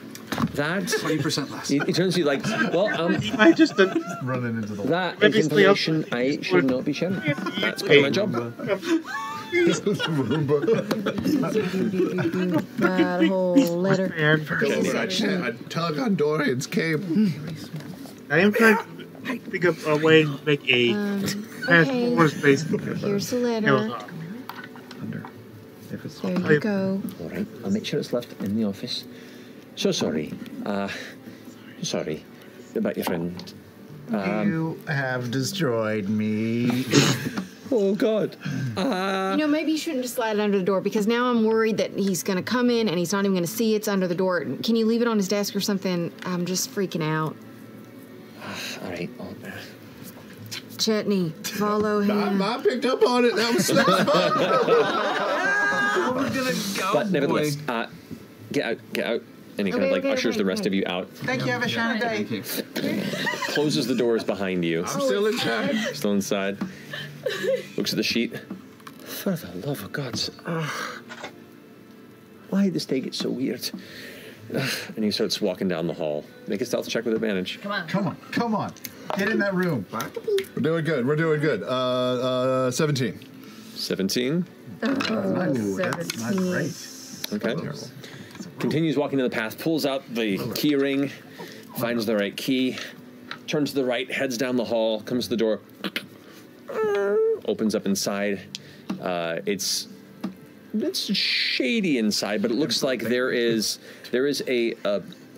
That 20% less. He turns to you like, I just running into the that information I should not be sharing. That's part of my job. That whole letter. I tug on Dorian's cable. I am trying to think of a way to make a transporter space. Here's the letter. There you go. All right, I'll make sure it's left in the office. So sorry. Sorry about your friend. You have destroyed me. Oh, God. Maybe you shouldn't just slide it under the door, because now I'm worried that he's going to come in and he's not even going to see it's under the door. Can you leave it on his desk or something? I'm just freaking out. All right. Chetney, follow him. I picked up on it. That was so fun. We're gonna go. But nevertheless, get out. And he kind of ushers the rest of you out. Thank you. Have a shiny day. Closes the doors behind you. I'm still inside. Still inside. Looks at the sheet. For the love of God. Why did this day get so weird? And he starts walking down the hall. Make a stealth check with advantage. Come on. Get in that room. We're doing good. 17. 17? That's not great. Okay. Continues walking down the path, pulls out the key ring, finds the right key, turns to the right, heads down the hall, comes to the door. opens up inside. It's shady inside, but it looks like there is a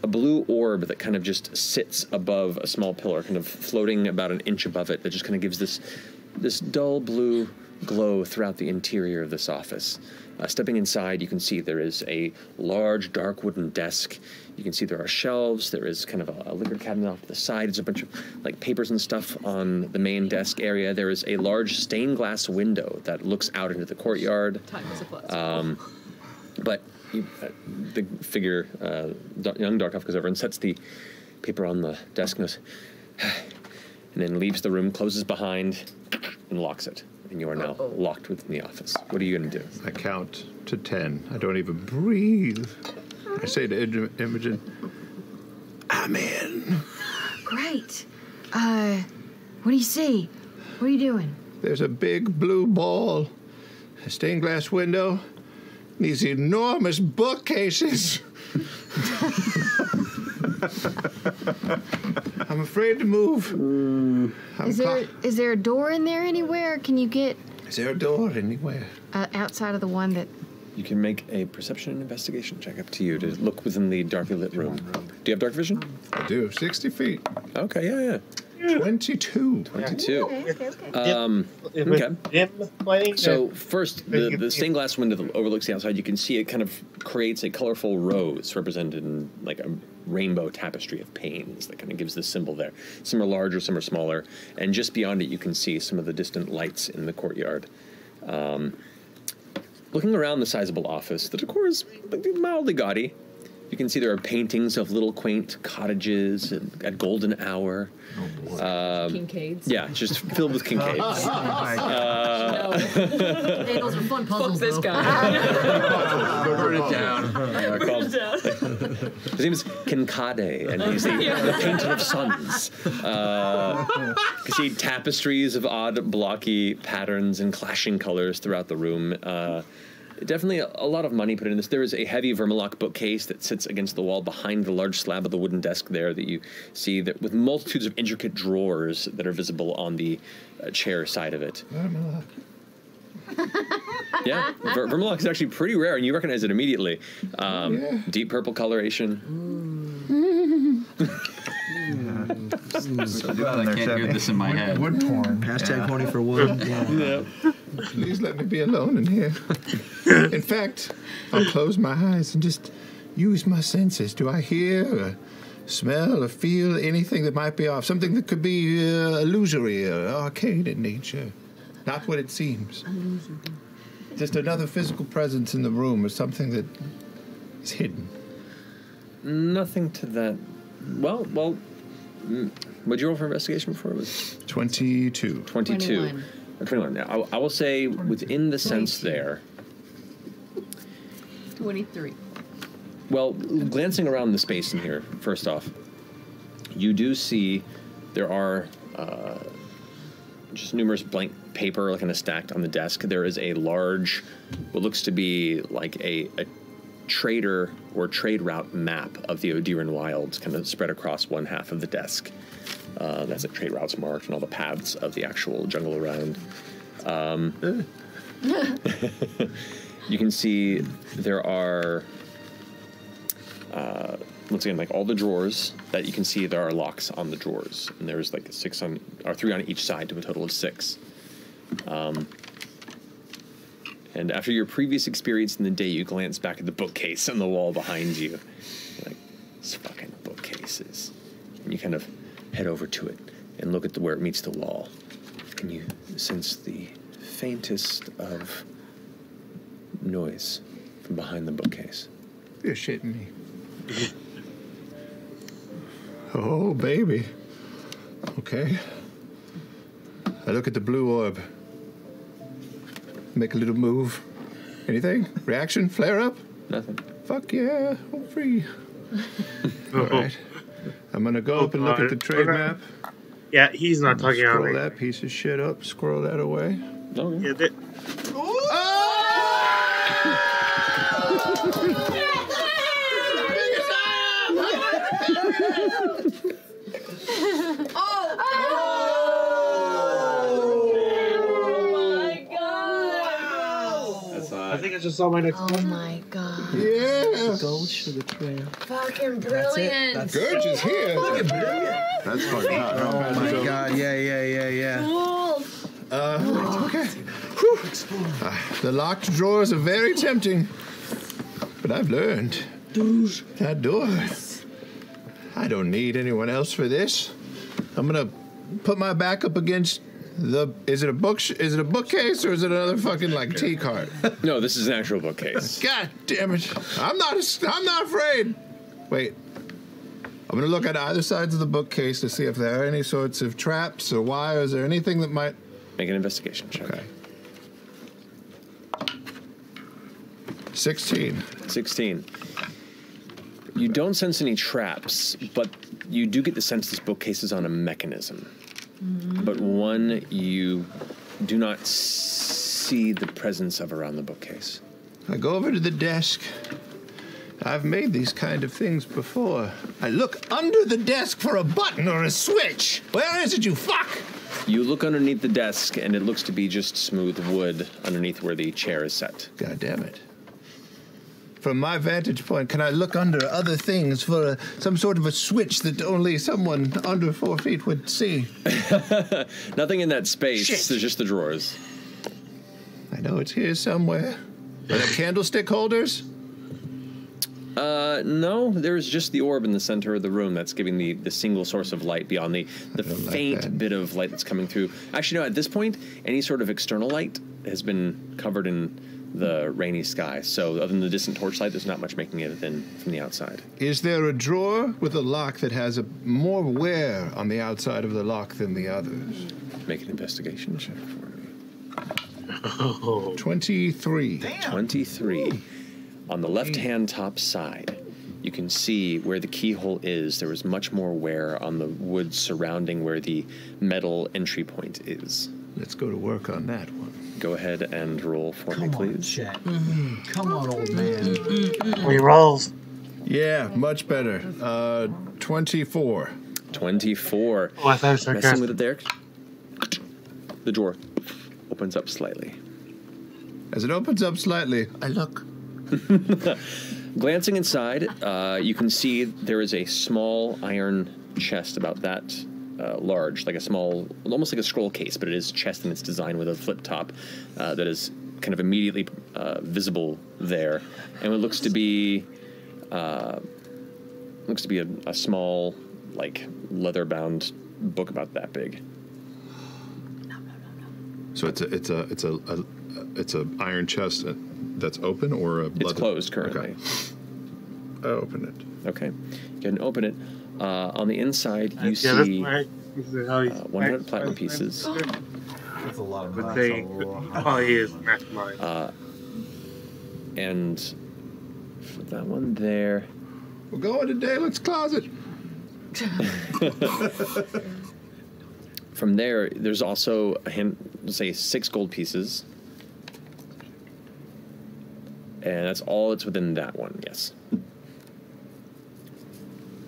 blue orb that kind of just sits above a small pillar, kind of floating about an inch above it, that just kind of gives this dull blue glow throughout the interior of this office. Stepping inside, you can see there is a large, dark wooden desk. You can see there are shelves. There is kind of a liquor cabinet off to the side. There's a bunch of like papers and stuff on the main desk area. There is a large stained glass window that looks out into the courtyard. Time was a plus. But the figure, young Dark Elf, goes over and sets the paper on the desk and goes, and then leaves the room, closes behind, and locks it. And you are now locked within the office. What are you going to do? I count to 10. I don't even breathe. I say to Imogen, I'm in. Great. What do you see? What are you doing? There's a big blue ball, a stained glass window, these enormous bookcases. I'm afraid to move. Is there a door in there anywhere? Can you get... Is there a door anywhere? Outside of the one that... You can make a perception and investigation check, up to you, to look within the darkly lit room. Do you have dark vision? I do. 60 feet. Okay, yeah. 22. 22. Okay. So first, the stained glass window that overlooks the outside, you can see it kind of creates a colorful rose represented in like a rainbow tapestry of panes that kind of gives this symbol there. Some are larger, some are smaller. And just beyond it, you can see some of the distant lights in the courtyard. Looking around the sizable office, the decor is mildly gaudy. You can see there are paintings of little quaint cottages at golden hour. Kincaids. Yeah, just filled with Kincaids. Hey, those are fun puzzles. Fuck this guy. Burn it down. His name is Kincade, and he's the painter of suns. You can see tapestries of odd, blocky patterns and clashing colors throughout the room. Definitely a lot of money put in this. There is a heavy Vermalock bookcase that sits against the wall behind the large slab of the wooden desk there that you see, that with multitudes of intricate drawers that are visible on the chair side of it. Vermalock. Yeah, Vermalock is actually pretty rare, and you recognize it immediately. Deep purple coloration. So glad I can't hear this in my head. Wood torn. Hashtag horny for wood. Yeah. Please let me be alone in here. In fact, I'll close my eyes and just use my senses. Do I hear or smell or feel anything that might be off? Something that could be illusory or arcane in nature. Not what it seems. Just another physical presence in the room or something that is hidden. Nothing to that. Well, what'd you roll for investigation before? It was 22. 22. 21. Now, I will say within the sense there. 23. Well, glancing around the space in here, first off, you do see there are just numerous blank paper like kind of stacked on the desk. There is a large, what looks to be like a trader or trade route map of the Odiran Wilds kind of spread across one half of the desk. That's trade routes marked and all the paths of the actual jungle around. You can see there are, once again, like all the drawers that you can see, there are locks on the drawers, and there's like 3 on each side to a total of 6. And after your previous experience in the day, you glance back at the bookcase on the wall behind you. You're like, these fucking bookcases. And you kind of head over to it and look at where it meets the wall. And you sense the faintest of noise from behind the bookcase. You're shitting me. Oh, baby. Okay. I look at the blue orb. Make a little move. Anything? Reaction? Flare up? Nothing. Fuck yeah. I'm free. All right. I'm going to go up and look at the trade map. Yeah, he's not talking out. Scroll that piece of shit up. Scroll that away. Yeah, think I just saw my next one. Oh my god. Yeah. Gold sugar trail. Fucking brilliant. That's Gurge is here. That's fucking hot. Oh my god, yeah. Cool. Okay. Whew. The locked drawers are very tempting, but I've learned that door. I don't need anyone else for this. I'm gonna put my back up against the. Is it a bookcase or is it another fucking like tea cart? No, this is an actual bookcase. God damn it! I'm not afraid. Wait. I'm gonna look at either sides of the bookcase to see if there are any sorts of traps or wires or anything that might. Make an investigation check. Okay. 16. 16. You don't sense any traps, but you do get the sense this bookcase is on a mechanism. But one you do not see the presence of around the bookcase. I go over to the desk. I've made these kind of things before. I look under the desk for a button or a switch. Where is it, you fuck? You look underneath the desk, and it looks to be just smooth wood underneath where the chair is set. God damn it. From my vantage point, can I look under other things for some sort of a switch that only someone under 4 feet would see? Nothing in that space. Shit. There's just the drawers. I know it's here somewhere. Are there candlestick holders? No, there's just the orb in the center of the room that's giving the single source of light beyond the faint bit of light that's coming through. Actually, no, at this point, any sort of external light has been covered in the rainy sky. So other than the distant torchlight, there's not much making it in from the outside. Is there a drawer with a lock that has more wear on the outside of the lock than the others? Make an investigation check for me. 23. Damn. 23. On the left-hand top side, you can see where the keyhole is. There is much more wear on the wood surrounding where the metal entry point is. Let's go to work on that one. Go ahead and roll for me, please. Come on, old man. We rolls. Yeah, much better. 24. 24. Oh, I thought it was sarcastic. Messing with it there. The drawer opens up slightly. As it opens up slightly, I look. Glancing inside, you can see there is a small iron chest about that large, like a small, almost like a scroll case, but it is chest in its design with a flip top that is kind of immediately visible there, and it looks to be a small, like leather-bound book about that big. So it's a iron chest that's open or a It's closed currently. Okay. I open it. Okay, you can open it. On the inside, you Yeah, that's see right. This is how he's 100 platinum pieces. That's a lot of But money. they, oh, he is mastermind. And for that one there. We're going to Dalen's closet. From there, there's also let's say 6 gold pieces. And that's all that's within that one, yes.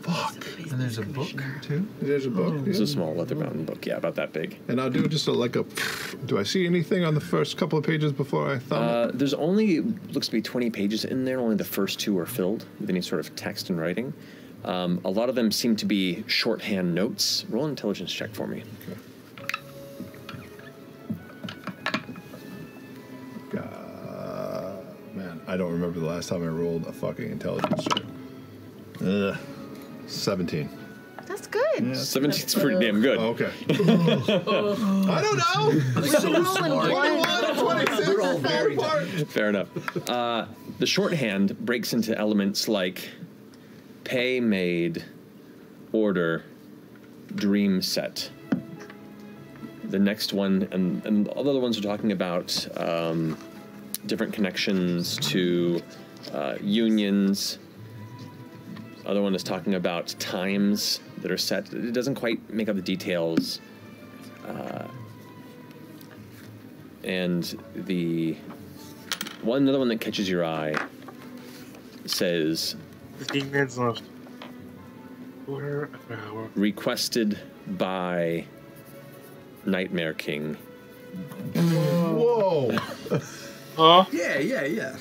Fuck. And there's a book, too? There's a book. It's a small leather-bound book, yeah, about that big. And I'll do just do I see anything on the first couple of pages before I thumb it? There's only, looks to be 20 pages in there. Only the first 2 are filled with any sort of text and writing. A lot of them seem to be shorthand notes. Roll an intelligence check for me. Okay. Man, I don't remember the last time I rolled a fucking intelligence check. 17. That's good. Yeah, 17's pretty damn good. Oh, okay. I don't know. So smart. 26. We're all very Fair enough. The shorthand breaks into elements like pay made, order, dream set. The next one, and all the other ones are talking about different connections to unions. Other one is talking about times that are set. It doesn't quite make up the details. And another one that catches your eye says 15 minutes left. Quarter of an hour. requested by Nightmare King. Whoa. Huh? Yeah.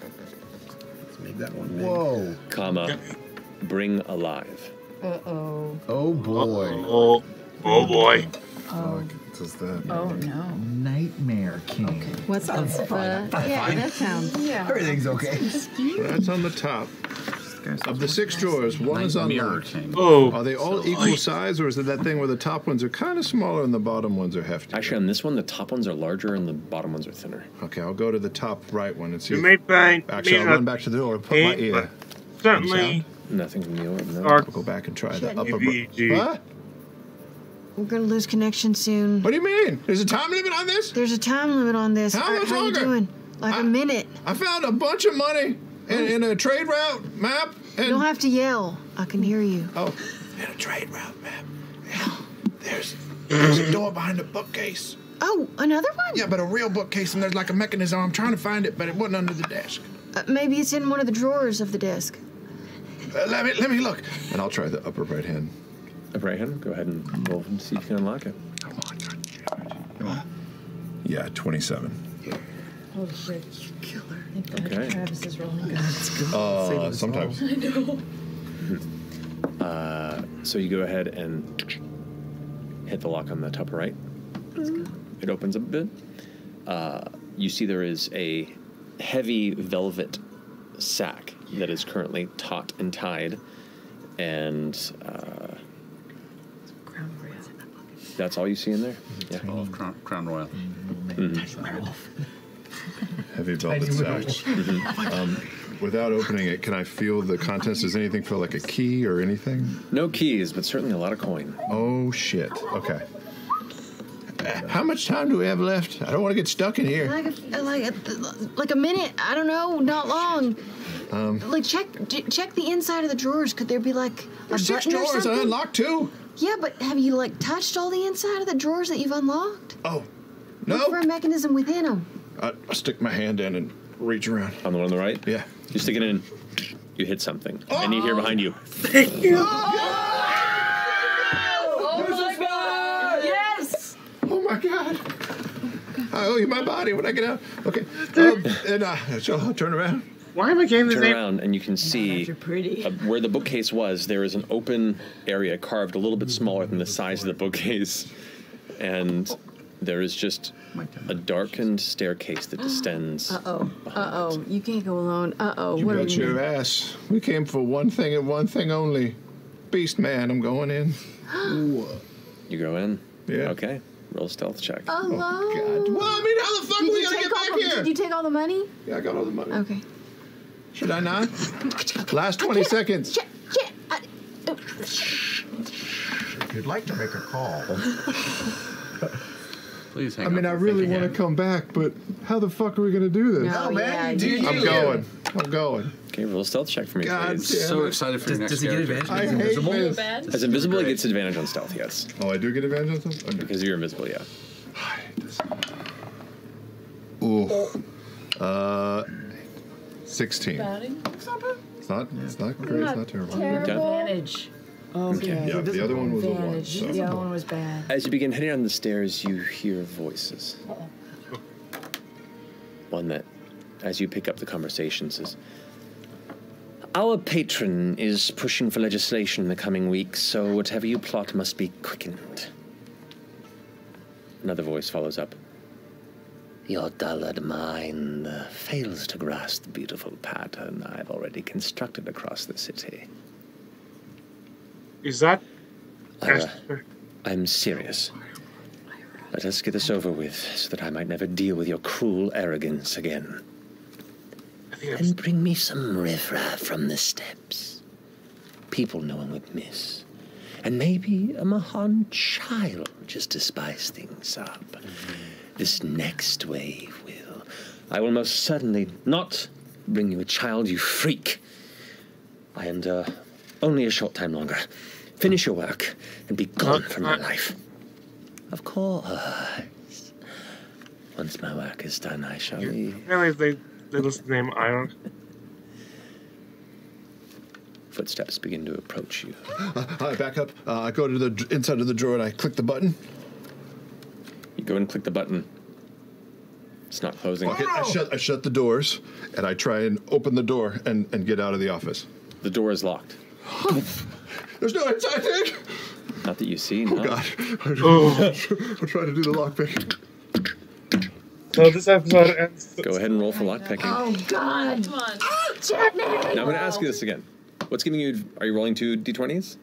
Let's make that one big. Whoa. Comma, bring alive. Uh-oh. Oh boy. Oh boy. Oh. Does that? Oh, no. Nightmare King. What's up? Yeah, that sounds. Yeah. Everything's okay. That's on the top. Of the 6 drawers, one is unlocked. Oh. Are they all equal size, or is it that thing where the top ones are kind of smaller and the bottom ones are hefty? Actually, on this one, the top ones are larger and the bottom ones are thinner. Okay, I'll go to the top right one and see. You may find. Actually, I'll run back to the door and put my ear. Certainly. Nothing from the orb, no. I'll go back and try the upper. What? We're gonna lose connection soon. What do you mean? There's a time limit on this? There's a time limit on this. How much you longer? doing? Like a minute. I found a bunch of money in a trade route map. And You don't have to yell. I can hear you. Oh, In a trade route map. Yeah. There's a door behind the bookcase. Oh, another one? Yeah, but a real bookcase, and there's like a mechanism. I'm trying to find it, but it wasn't under the desk. Maybe it's in one of the drawers of the desk. Let me look. And I'll try the upper right hand. Upper right hand? Go ahead and roll and see if you can unlock it. Come on. Yeah, 27. Oh, shit. Killer. Thank God Okay. Travis is rolling good. Sometimes. I know. So you go ahead and hit the lock on the top right. It opens up a bit. You see there is a heavy velvet sack that is currently taut and tied, and that's all you see in there. Yeah. All of Crown Royal. Heavy velvet sack. Without opening it, can I feel the contents? Does anything feel like a key or anything? No keys, but certainly a lot of coin. Oh, shit. Okay. How much time do we have left? I don't want to get stuck in here. Like a minute. I don't know. Not long. Like check the inside of the drawers. Could there be like There's a 6 button or drawers. I something? unlocked 2. Yeah, but have you like touched all the inside of the drawers that you've unlocked? Oh, Look no. for a mechanism within them. I'll stick my hand in and reach around. On the one on the right? Yeah. You stick it in, you hit something, and you hear behind you. Thank you. Oh, my God! Yes! Oh, my God. I owe you my body when I get out. Okay. So I'll turn around. Why am I getting this Turn name? around and you can see where the bookcase was. There is an open area carved a little bit smaller than the size of the bookcase, and there is just a darkened staircase that descends. Uh-oh. You can't go alone. Uh-oh. You What are bet we your doing? ass. We came for one thing and one thing only. Beast man, I'm going in. You go in? Yeah. Okay. Roll a stealth check. Hello? God. Well, I mean, how the fuck are we going to get back here? Did you take all the money? Yeah, I got all the money. Okay. Should I not? Last 20 seconds. If you'd like to make a call. Please hang I mean, I really want to come back, but how the fuck are we going to do this? No, man. I'm going. I'm going. Okay, roll a stealth check for me, God please. damn So it. excited for your next Does he get character. advantage? I hate this. As invisible, it gets advantage on stealth, yes. Oh, I do get advantage on something? Okay. Because you're invisible, yeah. Ooh. 16. Batting? It's not great. It's not terrible. Terrible. Advantage. Okay. Yeah, the other one was a 1. Advantage. So. The other one was bad. As you begin heading down the stairs, you hear voices. One that, as you pick up the conversation, says, "Our patron is pushing for legislation in the coming weeks, so whatever you plot must be quickened." Another voice follows up. "Your dullard mind fails to grasp the beautiful pattern I've already constructed across the city." Is that? I'm serious. Let us get this over with, so that I might never deal with your cruel arrogance again. And bring me some riffraff from the steppes. People no one would miss. And maybe a Mahan child just to spice things up. This next wave will. I will most certainly not bring you a child, you freak. I endure only a short time longer. Finish your work and be gone from my life. Of course. Once my work is done, I shall leave. Apparently they listen to the name Iron. Footsteps begin to approach you. I back up. I go to the inside of the drawer and I click the button. You go and click the button. It's not closing. Okay, I shut the doors, and I try and open the door and get out of the office. The door is locked. There's no inside thing. Not that you see. No. Oh God! I'm trying to do the lockpick. So this episode ends. Go ahead and roll for lockpicking. Oh, God. Come on. Oh, Jenny! Now I'm going to ask you this again. What's giving you... Are you rolling 2 d20s?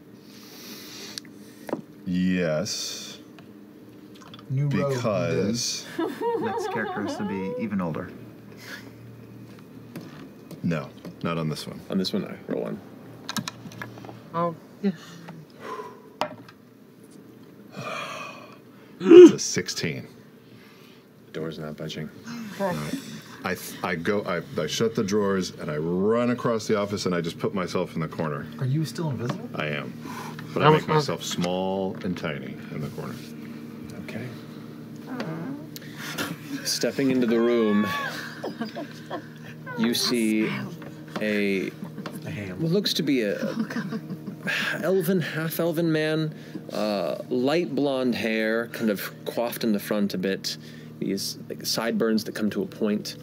Yes. Because... Next character has to be even older. No, not on this one. On this one, I roll 1. Oh, yeah. It's a 16. The door's not budging. I shut the drawers and I run across the office and I just put myself in the corner. Are you still invisible? I am. But I make myself small and tiny in the corner. Okay. Stepping into the room, you see what looks to be a elven, half-elven man, light blonde hair, kind of coiffed in the front a bit. These like sideburns that come to a point.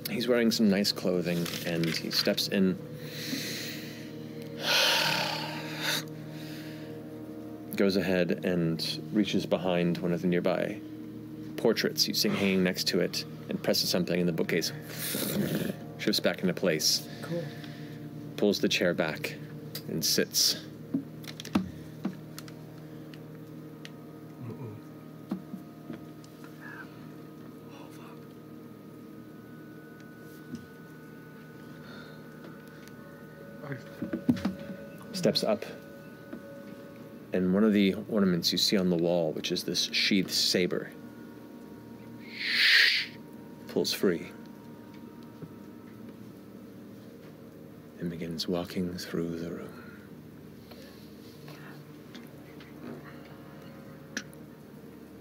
He's wearing some nice clothing, and he steps in. Goes ahead and reaches behind one of the nearby portraits you see hanging next to it, and presses something in the bookcase. Shifts back into place. Cool. Pulls the chair back and sits. Steps up, and one of the ornaments you see on the wall, which is this sheathed saber, pulls free and begins walking through the room.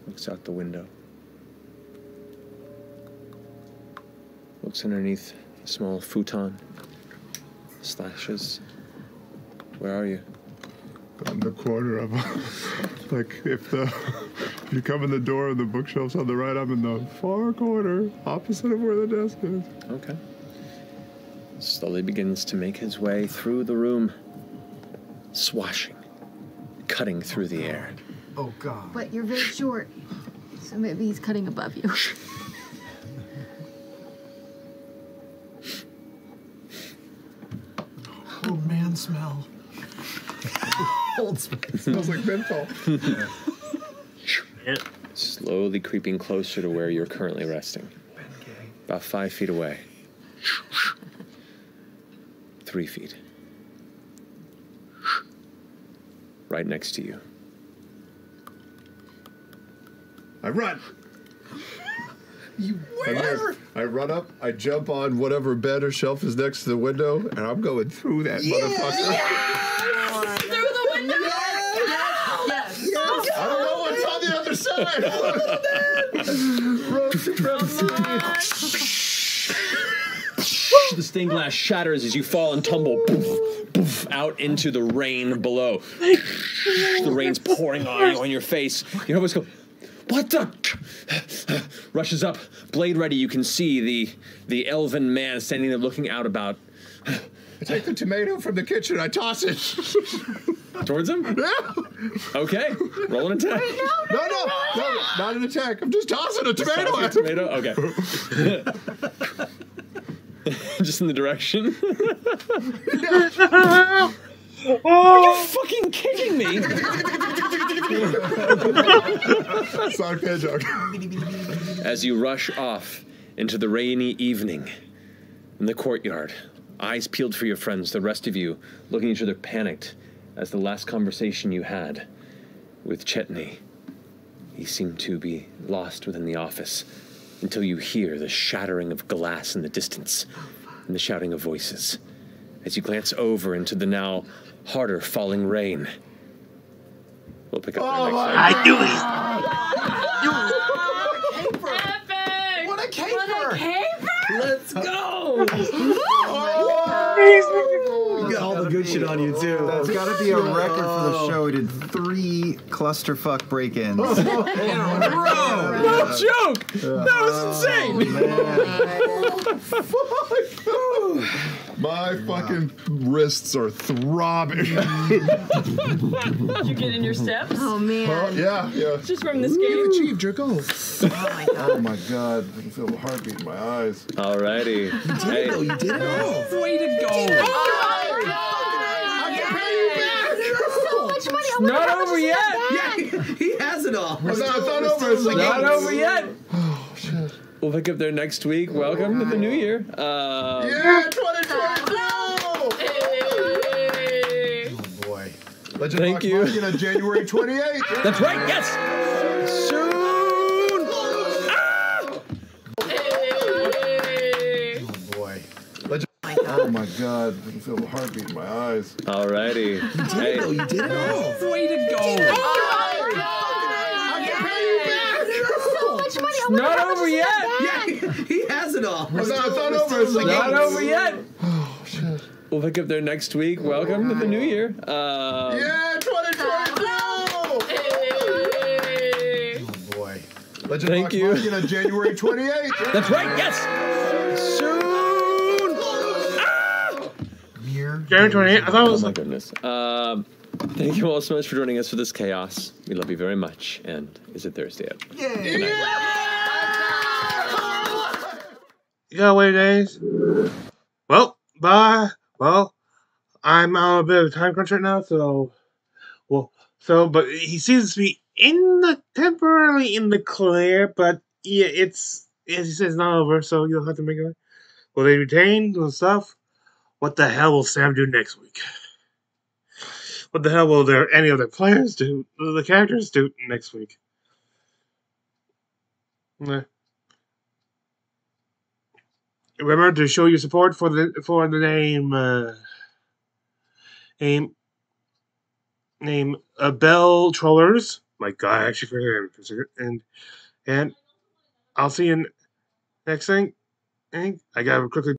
Looks out the window. Looks underneath a small futon. Slashes. Where are you? In the corner of like if you come in the door and the bookshelf's on the right, I'm in the far corner, opposite of where the desk is. Okay. Slowly begins to make his way through the room, swashing, cutting through the air. Oh God. But you're very short, so maybe he's cutting above you. Oh, man smell. Old smell. Smells like menthol. Slowly creeping closer to where you're currently resting. About 5 feet away. 3 feet. Right next to you. I run. Whatever. I run up, I jump on whatever bed or shelf is next to the window, and I'm going through that motherfucker. Yes! Through the window? Yes! I don't know what's on the other The stained glass shatters as you fall and tumble out into the rain below. The rain's pouring on your face. You almost go, what the? Rushes up, blade ready. You can see the elven man standing there looking out about. I take the tomato from the kitchen, I toss it. Towards him? Yeah. Okay, roll an attack. Wait, no, not an attack. I'm just tossing a tomato at him. Tomato? Okay. Just in the direction. Are you fucking kidding me? Sonic the Hedgehog. As you rush off into the rainy evening in the courtyard, eyes peeled for your friends, the rest of you looking at each other panicked as the last conversation you had with Chetney. He seemed to be lost within the office until you hear the shattering of glass in the distance and the shouting of voices. As you glance over into the now harder falling rain. We'll pick up there next time. I knew Caper! What a caper! What a caper! Let's go! You got all the good shit on you too. That's got to be a record for the show. He did 3 clusterfuck break-ins. No joke! That was insane! My fucking wrists are throbbing. Did you get in your steps? Oh man. Yeah. Just from this game. You achieved your goal. Oh my god. Oh my god. I can feel the heartbeat in my eyes. Alrighty. You did it though, you did it all. Way to go! It's not over yet. Yeah, he has it all. It's not over. It's Not over yet. Oh shit. We'll pick up there next week. Welcome to the new year. Yeah, 2022! Oh boy. Legend Thank Box you. Monkey on January 28th. That's right, yes! Soon! Oh boy. Legend. Oh my god. I can feel the heartbeat in my eyes. Alrighty. You did it though, you did it all. Way to go! It's not over yet. Yeah, he has it all. It's not over. It's Not over yet. Oh shit. We'll pick up there next week. Welcome to the new year. Yeah, 2022! Oh boy. Legend Thank Box you. Monkey on January 28th. That's right, yes! Soon! January 28th. I thought it Oh was my goodness. Thank you all so much for joining us for this chaos. We love you very much. And is it Thursday yet? Good night. You got away days. Well, bye. Well, I'm on a bit of a time crunch right now, but he seems to be temporarily in the clear, but yeah, as he says, not over, so you'll have to make it. Will they retain the stuff? What the hell will Sam do next week? What the hell will any of their players do? The characters do next week? Remember to show your support for the name Bell Trollers. My God, I actually forgot him. And I'll see you next thing. I gotta quickly.